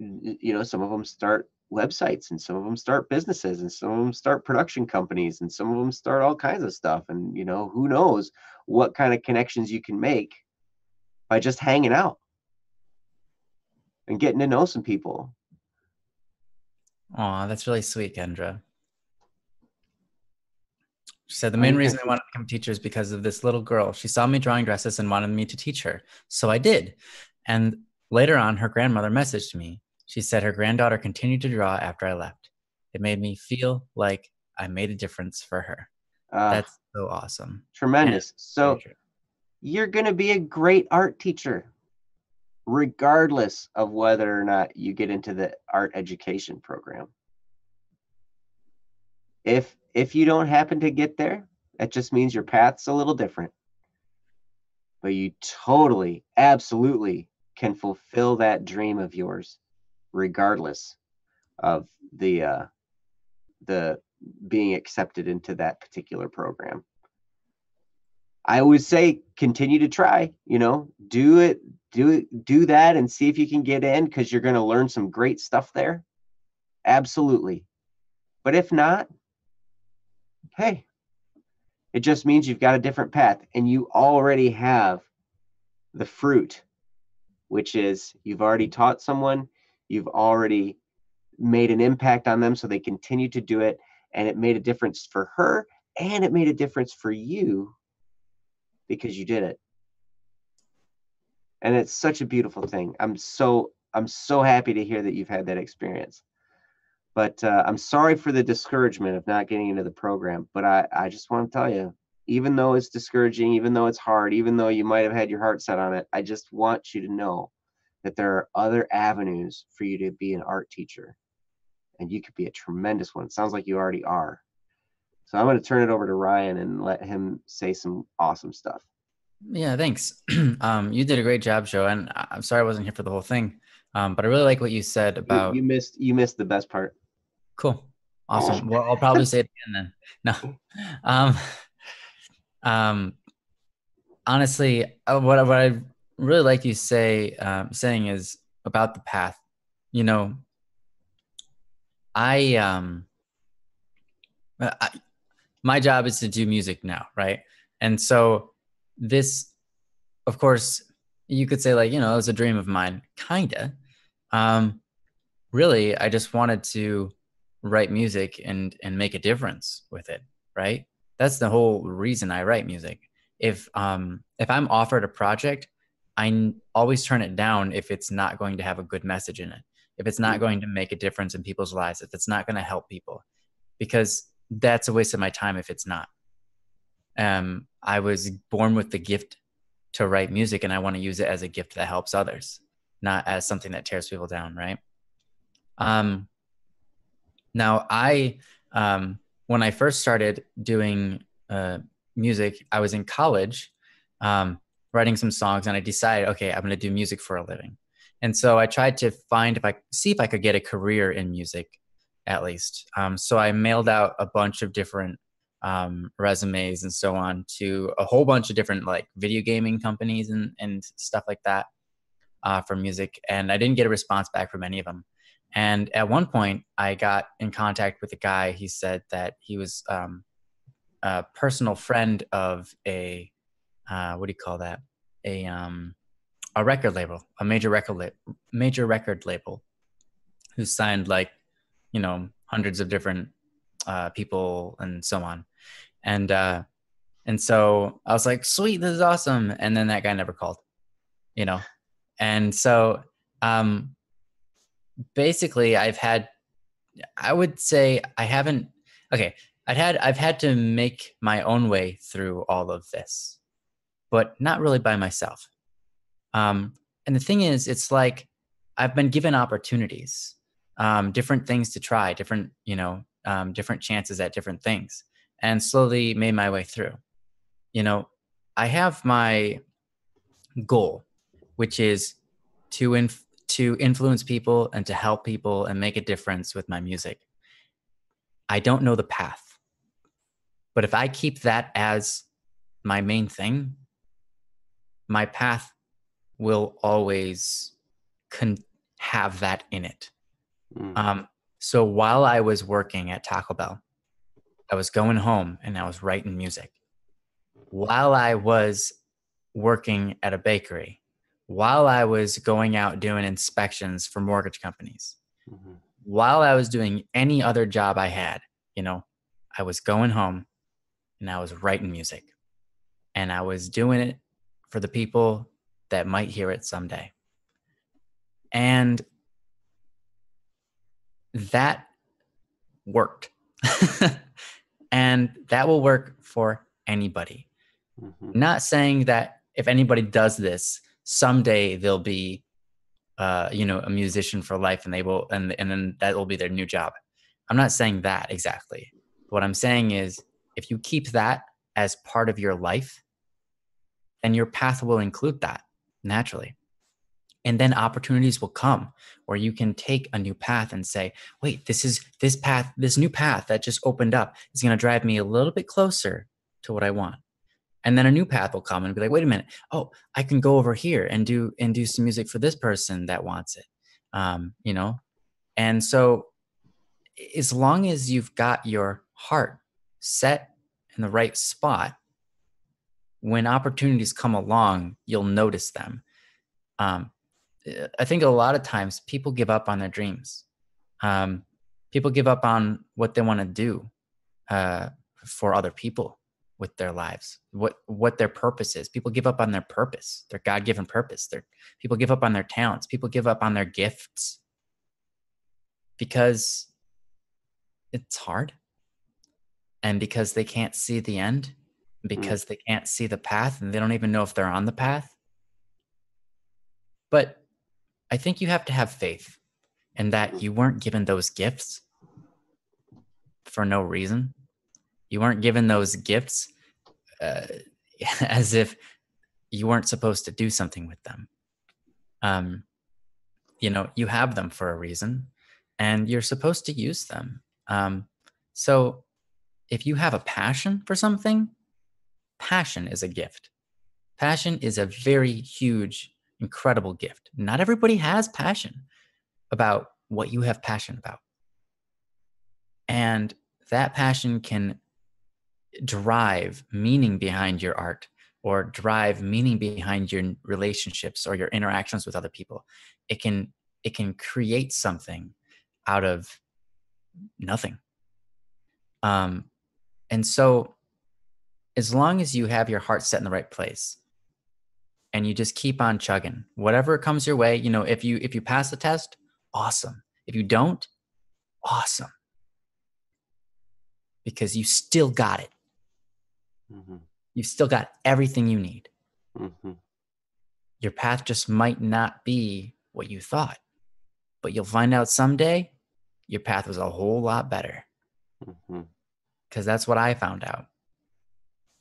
some of them start websites and some of them start businesses and some of them start production companies and some of them start all kinds of stuff. And, who knows what kind of connections you can make by just hanging out and getting to know some people. Oh, that's really sweet, Kendra. She said, the main reason I wanted to become a teacher is because of this little girl. She saw me drawing dresses and wanted me to teach her. So I did. And later on, her grandmother messaged me. She said her granddaughter continued to draw after I left. It made me feel like I made a difference for her. That's so awesome. Tremendous. So you're going to be a great art teacher, regardless of whether or not you get into the art education program. If you don't happen to get there, that just means your path's a little different. But you totally, absolutely can fulfill that dream of yours, regardless of the being accepted into that particular program. I would say continue to try, do that and see if you can get in, because you're going to learn some great stuff there. Absolutely. But if not, hey, it just means you've got a different path and you already have the fruit, which is you've already taught someone, you've already made an impact on them so they continue to do it, and it made a difference for her and it made a difference for you because you did it. And it's such a beautiful thing. I'm so happy to hear that you've had that experience. But I'm sorry for the discouragement of not getting into the program. But I just want to tell you, even though it's discouraging, even though it's hard, even though you might have had your heart set on it, I just want you to know that there are other avenues for you to be an art teacher. And you could be a tremendous one. It sounds like you already are. So I'm going to turn it over to Ryan and let him say some awesome stuff. Yeah, thanks. You did a great job, Joe, and I'm sorry I wasn't here for the whole thing. But I really like what you said about. You missed the best part. Cool, awesome. Well, I'll probably say it again then. No, honestly, what I really like you saying is about the path. You know, I my job is to do music now, right? And so this, of course, you could say like, you know, it was a dream of mine, kinda. Really, I just wanted to write music and make a difference with it, right? That's the whole reason I write music. If I'm offered a project, always turn it down if it's not going to have a good message in it, if it's not going to make a difference in people's lives, if it's not going to help people, because that's a waste of my time if it's not. I was born with the gift to write music, and I want to use it as a gift that helps others, not as something that tears people down, right? Now when I first started doing music, I was in college, writing some songs, and I decided, okay, I'm going to do music for a living. And so I tried to see if I could get a career in music, at least. So I mailed out a bunch of different resumes and so on to a whole bunch of different like video gaming companies and stuff like that for music. And I didn't get a response back from any of them. And at one point, I got in contact with a guy. He said that he was a personal friend of a what do you call that? A record label, a major record label, who signed like, you know, hundreds of different people and so on. And so I was like, sweet, this is awesome. And then that guy never called, you know. And so basically I've had to make my own way through all of this, but not really by myself. And the thing is, it's like I've been given opportunities, different things to try, different chances at different things, and slowly made my way through. You know, I have my goal, which is to influence people and to help people and make a difference with my music. I don't know the path, but if I keep that as my main thing, my path will always have that in it. So while I was working at Taco Bell, I was going home and I was writing music. While I was working at a bakery, while I was going out doing inspections for mortgage companies, while I was doing any other job I had, you know, I was going home and I was writing music, and I was doing it for the people that might hear it someday. And that worked. And that will work for anybody. Not saying that if anybody does this, someday they'll be a musician for life, and they will, and then that will be their new job. I'm not saying that exactly. What I'm saying is, if you keep that as part of your life, then your path will include that naturally. And then opportunities will come where you can take a new path and say, wait, this new path that just opened up is going to drive me a little bit closer to what I want. And then a new path will come and be like, wait a minute. Oh, I can go over here and do some music for this person that wants it. And so as long as you've got your heart set in the right spot, when opportunities come along, you'll notice them. I think a lot of times people give up on their dreams. People give up on what they want to do for other people with their lives, what their purpose is. People give up on their purpose, their God-given purpose. People give up on their talents. People give up on their gifts because it's hard and because they can't see the end. because they can't see the path and they don't even know if they're on the path. But I think you have to have faith in that you weren't given those gifts for no reason. You weren't given those gifts as if you weren't supposed to do something with them. You have them for a reason and you're supposed to use them. So if you have a passion for something, passion is a gift. Passion is a very huge, incredible gift. Not everybody has passion about what you have passion about. And that passion can drive meaning behind your art or drive meaning behind your relationships or your interactions with other people. It can create something out of nothing. And so as long as you have your heart set in the right place and you just keep on chugging, whatever comes your way, if you pass the test, awesome. If you don't, awesome. Because you still got it. Mm-hmm. You've still got everything you need. Mm-hmm. Your path just might not be what you thought, but you'll find out someday your path was a whole lot better. Mm-hmm. Because that's what I found out.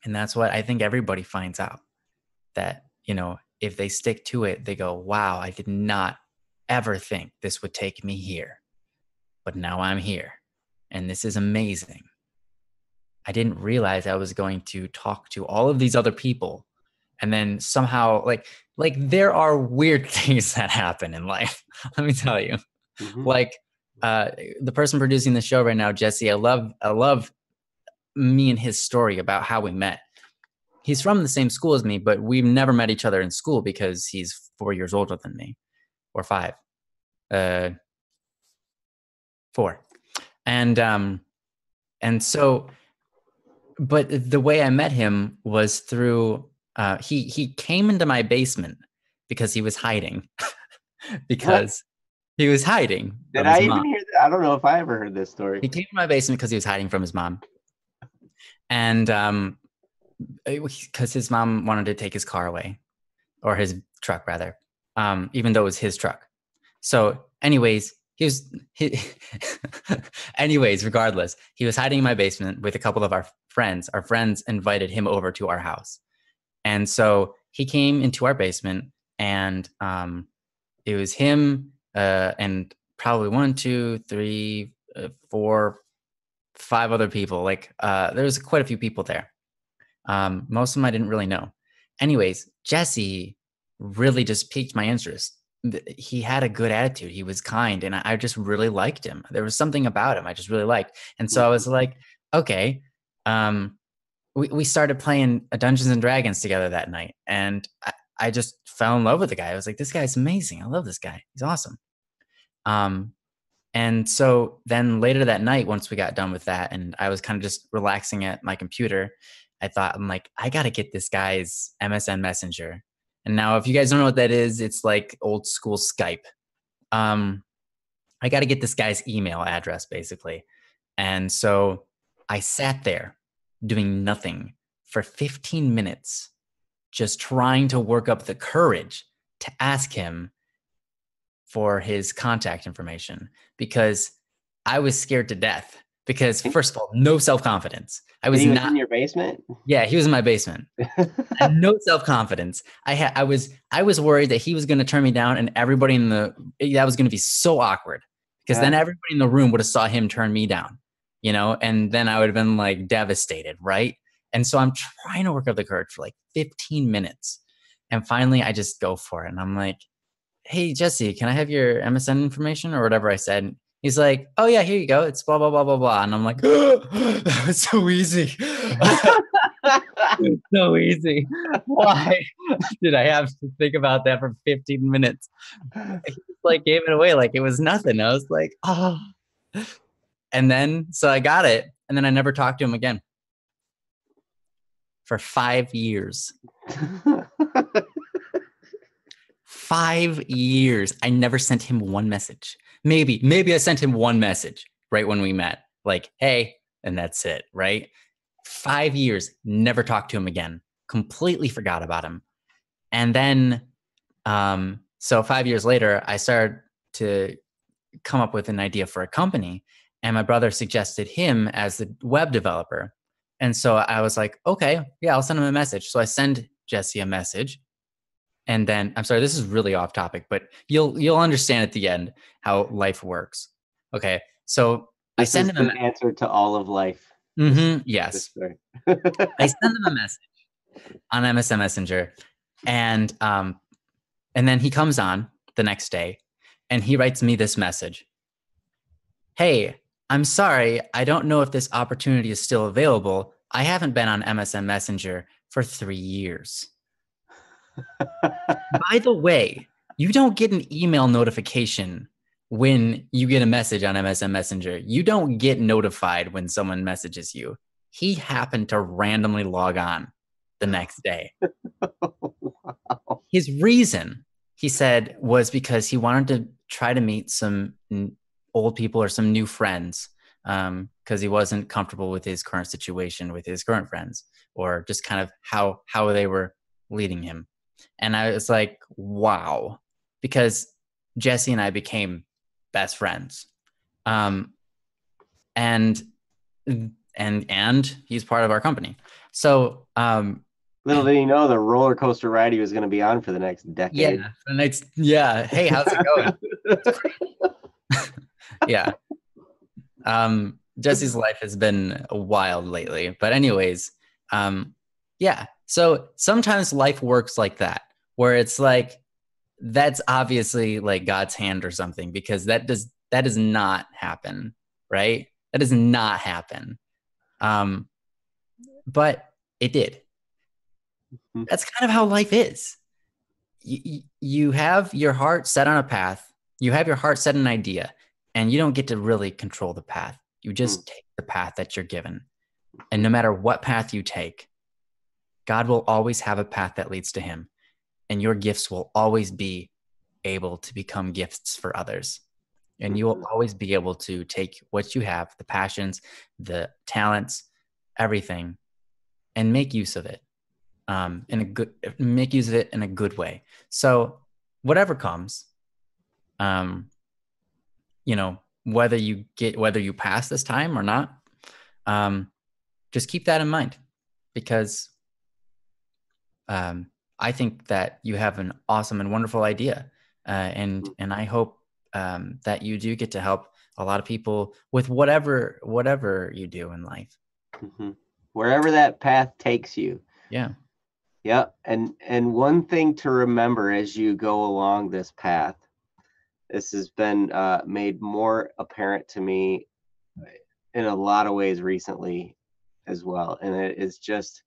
And that's what I think everybody finds out. That, if they stick to it, they go, wow, I did not ever think this would take me here. But now I'm here. And this is amazing. I didn't realize I was going to talk to all of these other people. And then somehow, like there are weird things that happen in life. Let me tell you. Mm-hmm. The person producing the show right now, Jesse, I love me and his story about how we met. He's from the same school as me, but we've never met each other in school because he's 4 years older than me, or 5, 4. And so, but the way I met him was through, he came into my basement because he was hiding. Because he was hiding. Did I even hear that? I don't know if I ever heard this story. He came to my basement because he was hiding from his mom. And because his mom wanted to take his car away, or his truck rather, even though it was his truck. So anyways, regardless, he was hiding in my basement with a couple of our friends. Our friends invited him over to our house. And so he came into our basement, and it was him and probably 1, 2, 3, 4, 5 other people. There was quite a few people there. Most of them I didn't really know. Anyways, Jesse really just piqued my interest. He had a good attitude. He was kind, and I just really liked him. There was something about him I just really liked. And so I was like, okay. We started playing Dungeons and Dragons together that night, and I just fell in love with the guy. I was like, this guy's amazing. I love this guy. He's awesome. And so then later that night, once we got done with that, and I was kind of just relaxing at my computer, I thought, I got to get this guy's MSN Messenger. And now, if you guys don't know what that is, it's like old school Skype. I got to get this guy's email address, basically. And so I sat there doing nothing for 15 minutes, just trying to work up the courage to ask him for his contact information, because I was scared to death. Because first of all, no self-confidence. He was in your basement? Yeah, he was in my basement. No self-confidence. I was worried that he was going to turn me down, and everybody that was going to be so awkward, because then everybody in the room would have saw him turn me down, and then I would have been devastated, right? And so I'm trying to work up the courage for 15 minutes, and finally I just go for it, and I'm like, "Hey Jesse, can I have your MSN information?" or whatever I said. He's like, "Oh yeah, here you go. It's blah, blah, blah, blah, blah." And I'm like, "Oh, that was so easy." So easy. Why did I have to think about that for 15 minutes? He just gave it away like it was nothing. I was like, oh. And then, so I got it. And then I never talked to him again. For 5 years. 5 years. I never sent him one message. Maybe I sent him one message right when we met, hey, and that's it, right? 5 years, never talked to him again, completely forgot about him. And then, so 5 years later, I started to come up with an idea for a company, and my brother suggested him as the web developer. And so I was like, okay, yeah, I'll send him a message. So I send Jesse a message. And then, I'm sorry, this is really off topic, but you'll understand at the end how life works. Okay, so I send him the answer to all of life. Yes. I send him a message on MSN Messenger, and then he comes on the next day, and he writes me this message. Hey, I'm sorry, I don't know if this opportunity is still available. I haven't been on MSN Messenger for 3 years. By the way, you don't get an email notification when you get a message on MSN Messenger. You don't get notified when someone messages you. He happened to randomly log on the next day. Wow. His reason, he said, was because he wanted to try to meet some old people or some new friends, because he wasn't comfortable with his current situation with his current friends, or just kind of how they were leading him. And I was like, wow, because Jesse and I became best friends. And he's part of our company. So little did he know the roller coaster ride he was going to be on for the next decade. Yeah. Hey, how's it going? Yeah. Jesse's life has been wild lately. But anyways, yeah. So sometimes life works like that, where it's like, that's obviously like God's hand or something, because that does not happen, right? That does not happen. But it did. That's kind of how life is. You have your heart set on a path. You have your heart set on an idea, and you don't get to really control the path. You just take the path that you're given. And no matter what path you take, God will always have a path that leads to him. And your gifts will always be able to become gifts for others. And you will always be able to take what you have, the passions, the talents, everything, and make use of it. Make use of it in a good way. So whatever comes, whether you pass this time or not, just keep that in mind, because I think that you have an awesome and wonderful idea, and I hope that you do get to help a lot of people with whatever you do in life, wherever that path takes you. Yeah. And one thing to remember as you go along this path, this has been made more apparent to me in a lot of ways recently as well, and it is just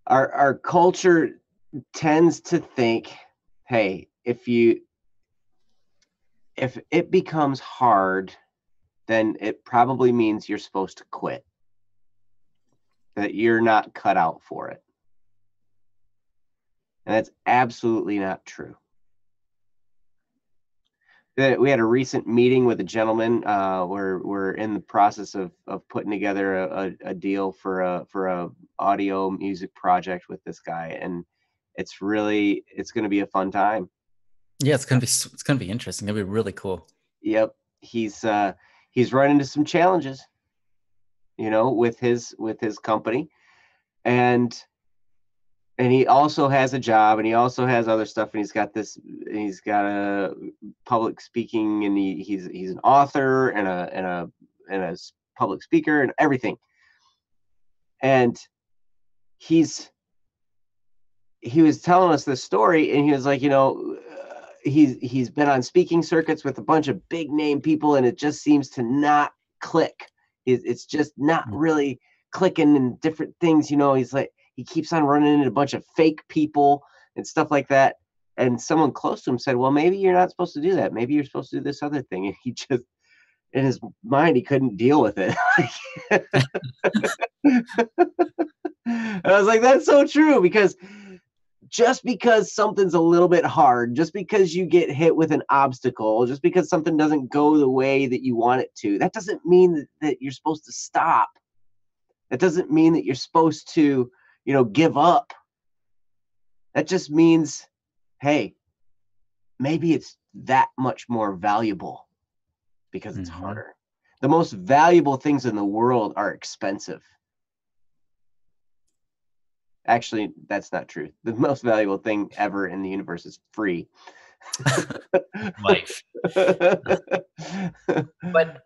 our culture tends to think, hey, if it becomes hard, then it probably means you're supposed to quit, that you're not cut out for it. And that's absolutely not true. We had a recent meeting with a gentleman. We're in the process of putting together a deal for a audio music project with this guy, and it's going to be a fun time. Yeah, it's gonna be interesting. It'll be really cool. Yep, he's run into some challenges, with his company, and he also has a job, and he also has other stuff, and he's got a public speaking, and he's an author and a public speaker and everything. And he was telling us this story, and he was like, he's been on speaking circuits with a bunch of big name people, and it just seems to not click. It's just not really clicking in different things. He's like, he keeps on running into a bunch of fake people and stuff like that. And someone close to him said, well, maybe you're not supposed to do that. Maybe you're supposed to do this other thing. And he just, in his mind, he couldn't deal with it. And I was like, that's so true, because just because something's a little bit hard, just because you get hit with an obstacle, just because something doesn't go the way that you want it to, that doesn't mean that you're supposed to stop. That doesn't mean that you're supposed to, give up. That just means, hey, maybe it's that much more valuable because it's harder. The most valuable things in the world are expensive. Actually, that's not true. The most valuable thing ever in the universe is free. Life. But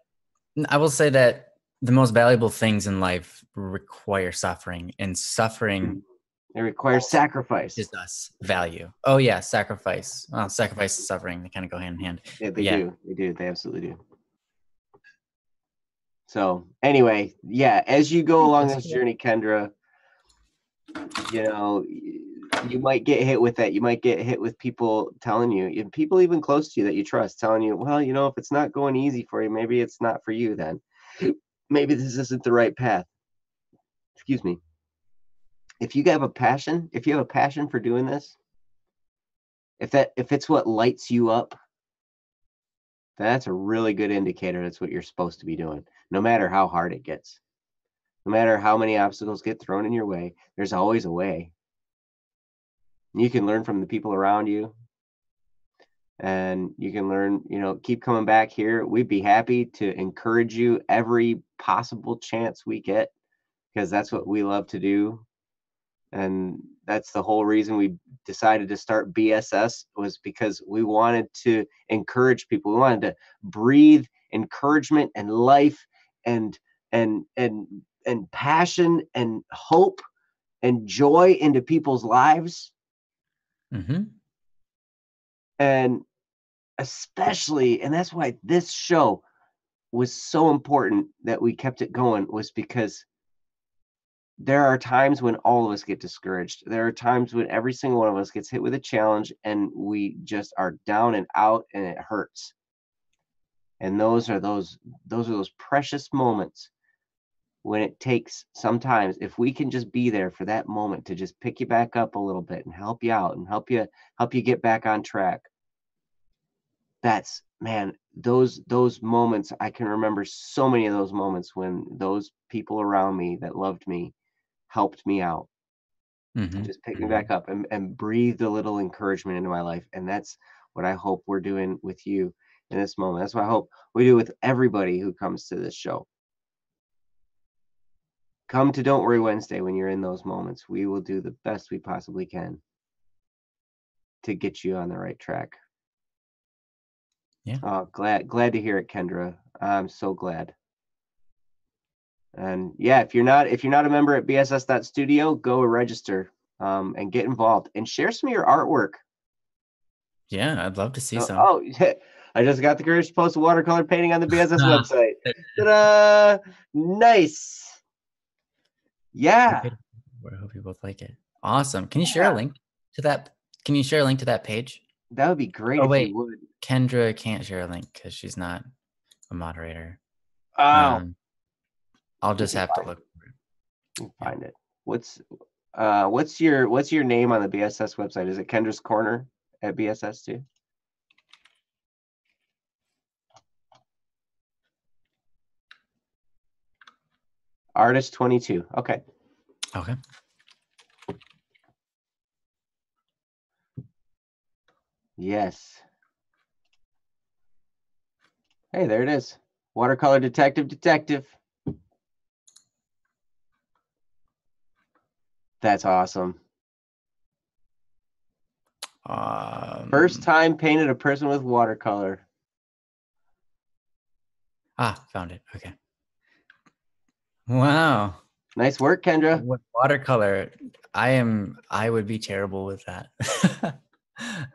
I will say that the most valuable things in life require suffering, and suffering it requires sacrifice. Is us value. Oh yeah, sacrifice. Well, sacrifice and suffering, they kind of go hand in hand. Yeah, they do. They do. They absolutely do. So anyway, yeah, as you go along this journey, Kendra, you might get hit with that. You might get hit with people telling you, people even close to you that you trust, telling you, well, if it's not going easy for you, maybe it's not for you then. Maybe this isn't the right path. Excuse me. If you have a passion for doing this, if it's what lights you up, that's a really good indicator that's what you're supposed to be doing, no matter how hard it gets. No matter how many obstacles get thrown in your way, there's always a way. You can learn from the people around you, and you can learn, keep coming back here. We'd be happy to encourage you every possible chance we get, because that's what we love to do. And that's the whole reason we decided to start BSS, was because we wanted to encourage people. We wanted to breathe encouragement and life and passion and hope and joy into people's lives. And especially, and that's why this show was so important that we kept it going, was because there are times when all of us get discouraged. There are times when every single one of us gets hit with a challenge and we just are down and out, and it hurts. And those are those precious moments when it takes, sometimes, if we can just be there for that moment to just pick you back up a little bit and help you out and help you get back on track. That's, man, those moments, I can remember so many of those moments when those people around me that loved me helped me out. Just pick me back up and breathed a little encouragement into my life. And that's what I hope we're doing with you in this moment. That's what I hope we do with everybody who comes to this show. Come to Don't Worry Wednesday when you're in those moments. We will do the best we possibly can to get you on the right track. Yeah. Oh, glad to hear it, Kendra. I'm so glad. And yeah, if you're not a member at bss.studio, go register and get involved and share some of your artwork. Yeah, I'd love to see some. Oh, I just got the courage to post a watercolor painting on the BSS website. Ta-da! Nice. Yeah. I hope you both like it. Awesome. Can you share a link to that? Can you share a link to that page? That would be great if you would. Kendra can't share a link because she's not a moderator. Oh. I'll just have to look for it. You find it. What's your name on the BSS website? Is it Kendra's Corner at BSS too? Artist 22. Okay. Yes. Hey, there it is. Watercolor detective. That's awesome. First time painted a person with watercolor. Found it. Okay. Wow. Nice work, Kendra. With watercolor, I would be terrible with that.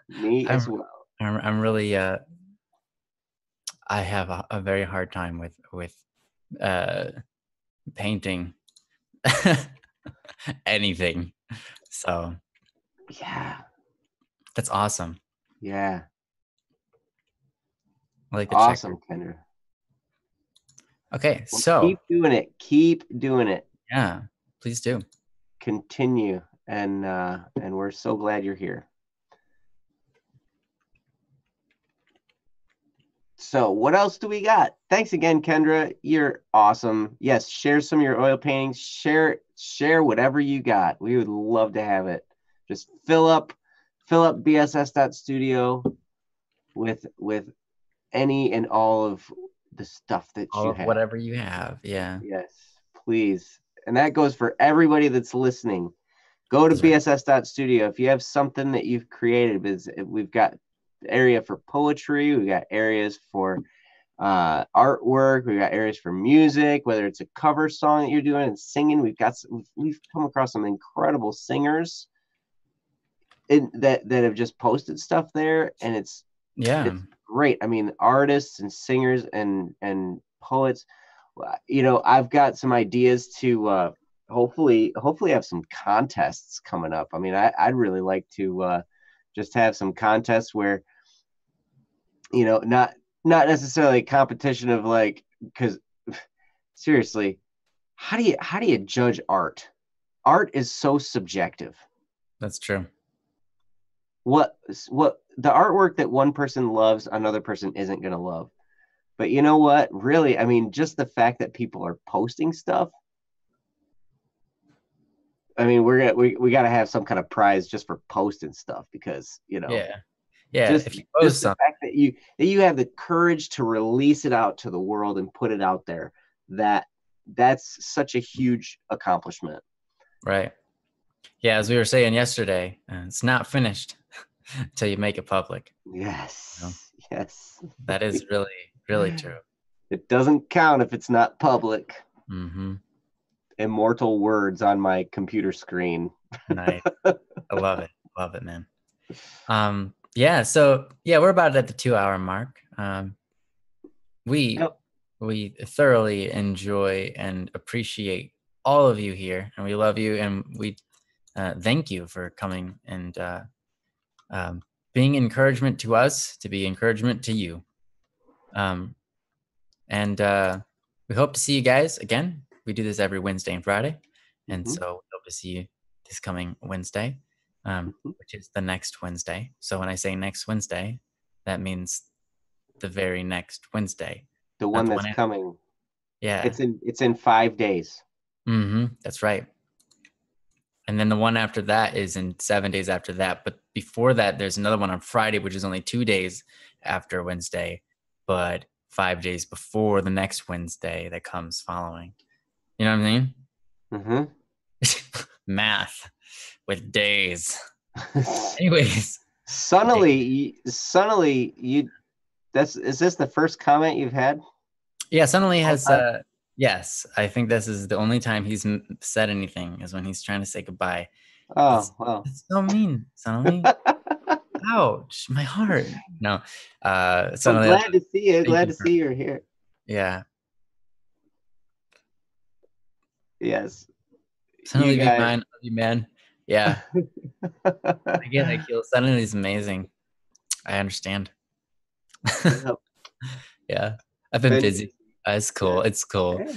Me as well. I'm really I have a very hard time with painting anything. So yeah. That's awesome. Yeah. I like the awesome, checker. Kendra. Okay, so keep doing it. Keep doing it. Yeah, please do. Continue, and we're so glad you're here. So what else do we got? Thanks again, Kendra. You're awesome. Yes, share some of your oil paintings. Share whatever you got. We would love to have it. Just fill up bss.studio with any and all of the stuff that All you of have. whatever you have. Yeah. Yes, please. And that goes for everybody that's listening. Go to bss.studio. If you have something that you've created, we've got area for poetry, we got areas for artwork, we got areas for music, whether it's a cover song that you're doing and singing. We've come across some incredible singers that have just posted stuff there, and it's great. I mean, artists and singers and poets. I've got some ideas to hopefully have some contests coming up. I mean, I'd really like to just have some contests where, not necessarily a competition of like, because seriously, how do you judge art? Art is so subjective. That's true. What the artwork that one person loves, another person isn't going to love. But you know what? Really, I mean, just the fact that people are posting stuff. I mean, we got to have some kind of prize just for posting stuff because Yeah. Just, if you post the fact that you have the courage to release it out to the world and put it out there, that's such a huge accomplishment. Right. Yeah, as we were saying yesterday, it's not finished until you make it public. Yes. Yes. That is really, really true. It doesn't count if it's not public. Mm-hmm. Immortal words on my computer screen. Nice. I love it. Love it, man. Yeah, so we're about at the 2-hour mark. We thoroughly enjoy and appreciate all of you here, and we love you, and we thank you for coming and being encouragement to us, to be encouragement to you. And we hope to see you guys again. We do this every Wednesday and Friday, and so we hope to see you this coming Wednesday, which is the next Wednesday. So when I say next Wednesday, that means the very next Wednesday. The one that's coming. Yeah. It's in 5 days. That's right. And then the one after that is in 7 days after that. But before that, there's another one on Friday, which is only 2 days after Wednesday, but 5 days before the next Wednesday that comes following. You know what I mean? Math with days. Anyways. Sunnily, is this the first comment you've had? Yeah, Sunnily has yes, I think this is the only time he's said anything is when he's trying to say goodbye. Wow. It's so mean, Sunnily. Ouch, my heart. No. Sunnily, glad to see you. Glad to see you're here. Yeah. Yes. Sunnily, big man. Love you, man. Yeah. Again, I feel Sunnily's amazing. I understand. Yeah. I've been busy. It's cool. It's cool. Yeah.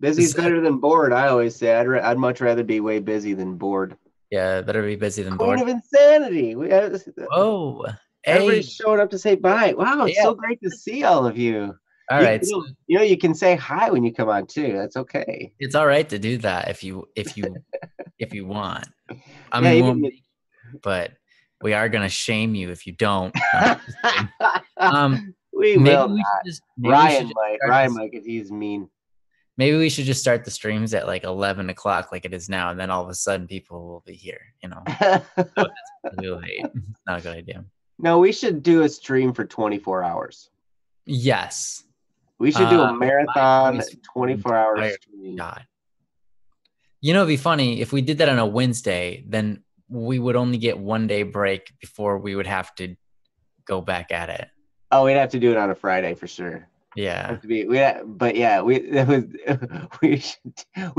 Busy's better than bored. I always say I'd much rather be way busy than bored. Yeah, better be busy than bored. Queen of insanity. Whoa. Everybody's showing up to say bye. Wow, it's so great to see all of you. All right. You can say hi when you come on too. That's okay. It's all right to do that if you want. I mean, but we are gonna shame you if you don't. We will not. Ryan might, because he's mean. Maybe we should just start the streams at like 11 o'clock like it is now, and then all of a sudden people will be here, So it's really not a good idea. No, we should do a stream for 24 hours. Yes. We should do a marathon 24-hour stream. God. It'd be funny if we did that on a Wednesday, then we would only get 1 day break before we would have to go back at it. Oh, we'd have to do it on a Friday for sure. Yeah. We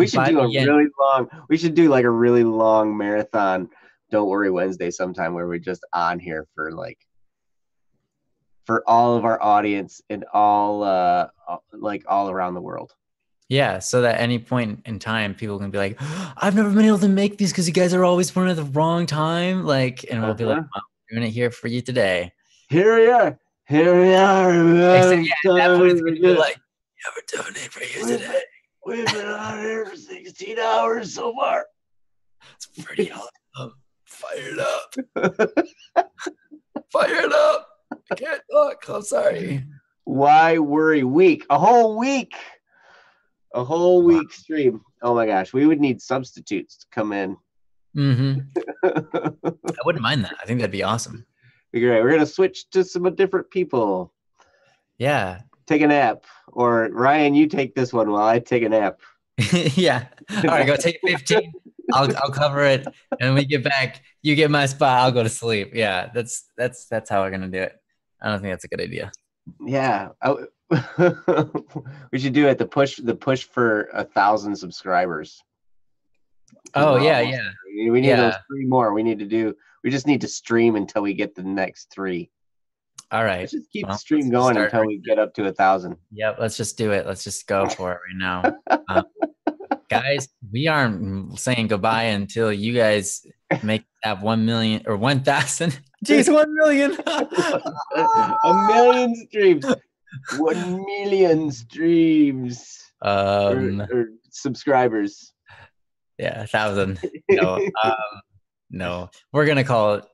should do a really long. We should do like a really long marathon. Don't Worry Wednesday sometime where we're just on here for all of our audience and all around the world. Yeah, so that at any point in time, people can be like, I've never been able to make these because you guys are always born at the wrong time. And we'll be like, well, we're doing it here for you today. Here we are. Here we are. Except, yeah, at that point, it's going to be like, you have a donate for you today. We've been on here for 16 hours so far. It's pretty awesome. Fired up. Fired up. I can't talk. I'm sorry. Why worry? Week. A whole week. A whole week stream. Oh my gosh. We would need substitutes to come in. I wouldn't mind that. I think that'd be awesome. Great. We're going to switch to some different people. Yeah. Take a nap. Or Ryan, you take this one while I take a nap. Yeah. All right, go take 15. I'll cover it. And when we get back, you get my spot. I'll go to sleep. Yeah, that's how we're gonna do it. I don't think that's a good idea. Yeah. We should do it. The push for 1,000 subscribers. Oh yeah. We need those 3 more. We just need to stream until we get the next 3. All right. Let's just keep the stream going until we get up to 1,000. Yep. Let's just do it. Let's just go for it right now. Guys, we aren't saying goodbye until you guys have 1 million or 1,000. Jeez, 1 million. 1 million streams. 1 million streams. Or subscribers. Yeah, 1,000. No. No. We're gonna call it.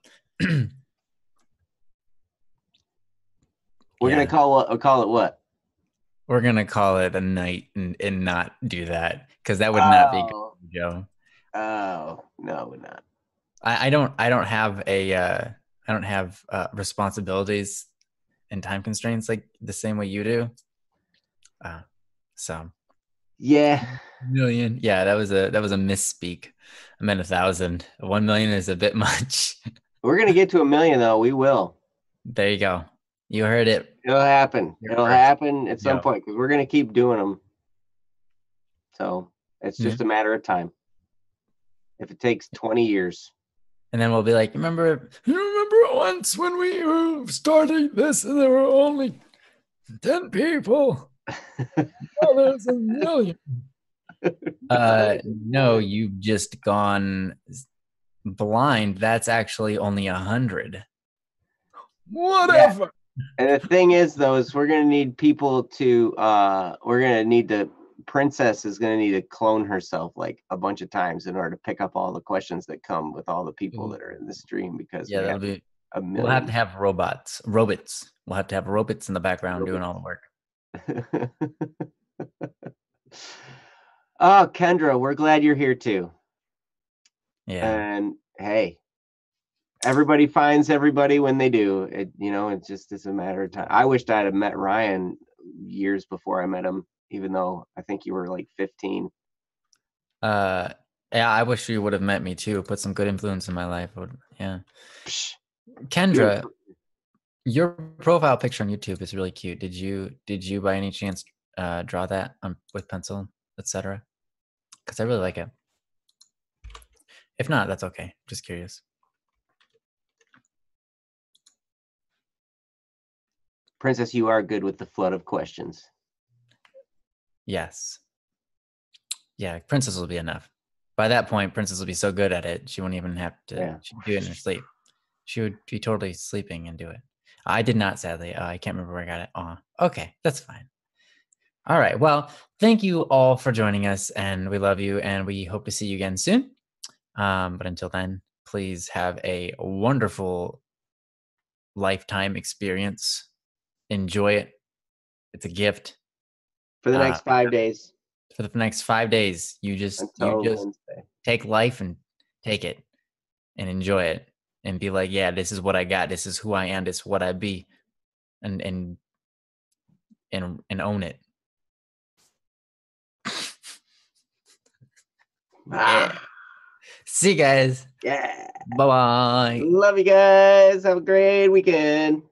We're gonna call it what? We're gonna call it a night and not do that because that would not be good, Joe. Oh no, we're not. I don't have responsibilities and time constraints like the same way you do. So yeah, 1 million. Yeah, that was a misspeak. I meant 1,000. 1 million is a bit much. We're gonna get to 1 million though. We will. There you go. You heard it. It'll happen. It'll happen at some point because we're going to keep doing them. So it's just a matter of time. If it takes 20 years. And then we'll be like, you remember once when we were starting this and there were only 10 people? Oh, there's 1 million. No, you've just gone blind. That's actually only 100. Whatever. Yeah. And the thing is, though, is we're going to need people to, Princess is going to need to clone herself like a bunch of times in order to pick up all the questions that come with all the people that are in the stream because that'll be a million. We'll have to have robots. We'll have to have robots in the background doing all the work. Oh, Kendra, we're glad you're here too. Yeah. And hey, everybody finds everybody when they do. It's a matter of time. I wished I'd have met Ryan years before I met him, even though I think you were like 15. Yeah, I wish you would have met me too. Put some good influence in my life. Yeah. Kendra, your profile picture on YouTube is really cute. Did you by any chance draw that with pencil, etc.? Because I really like it. If not, that's okay. Just curious. Princess, you are good with the flood of questions. Yes. Yeah, Princess will be enough. By that point, Princess will be so good at it, she won't even have to do it in her sleep. She would be totally sleeping and do it. I did not, sadly. I can't remember where I got it. Oh, okay, that's fine. All right. Well, thank you all for joining us, and we love you, and we hope to see you again soon. But until then, please have a wonderful lifetime experience. Enjoy it. It's a gift. For the next 5 days. For the next 5 days, you just take life and take it and enjoy it and be like, yeah, this is what I got. This is who I am. This is what I be, and own it. Yeah. See you guys. Yeah. Bye-bye. Love you guys. Have a great weekend.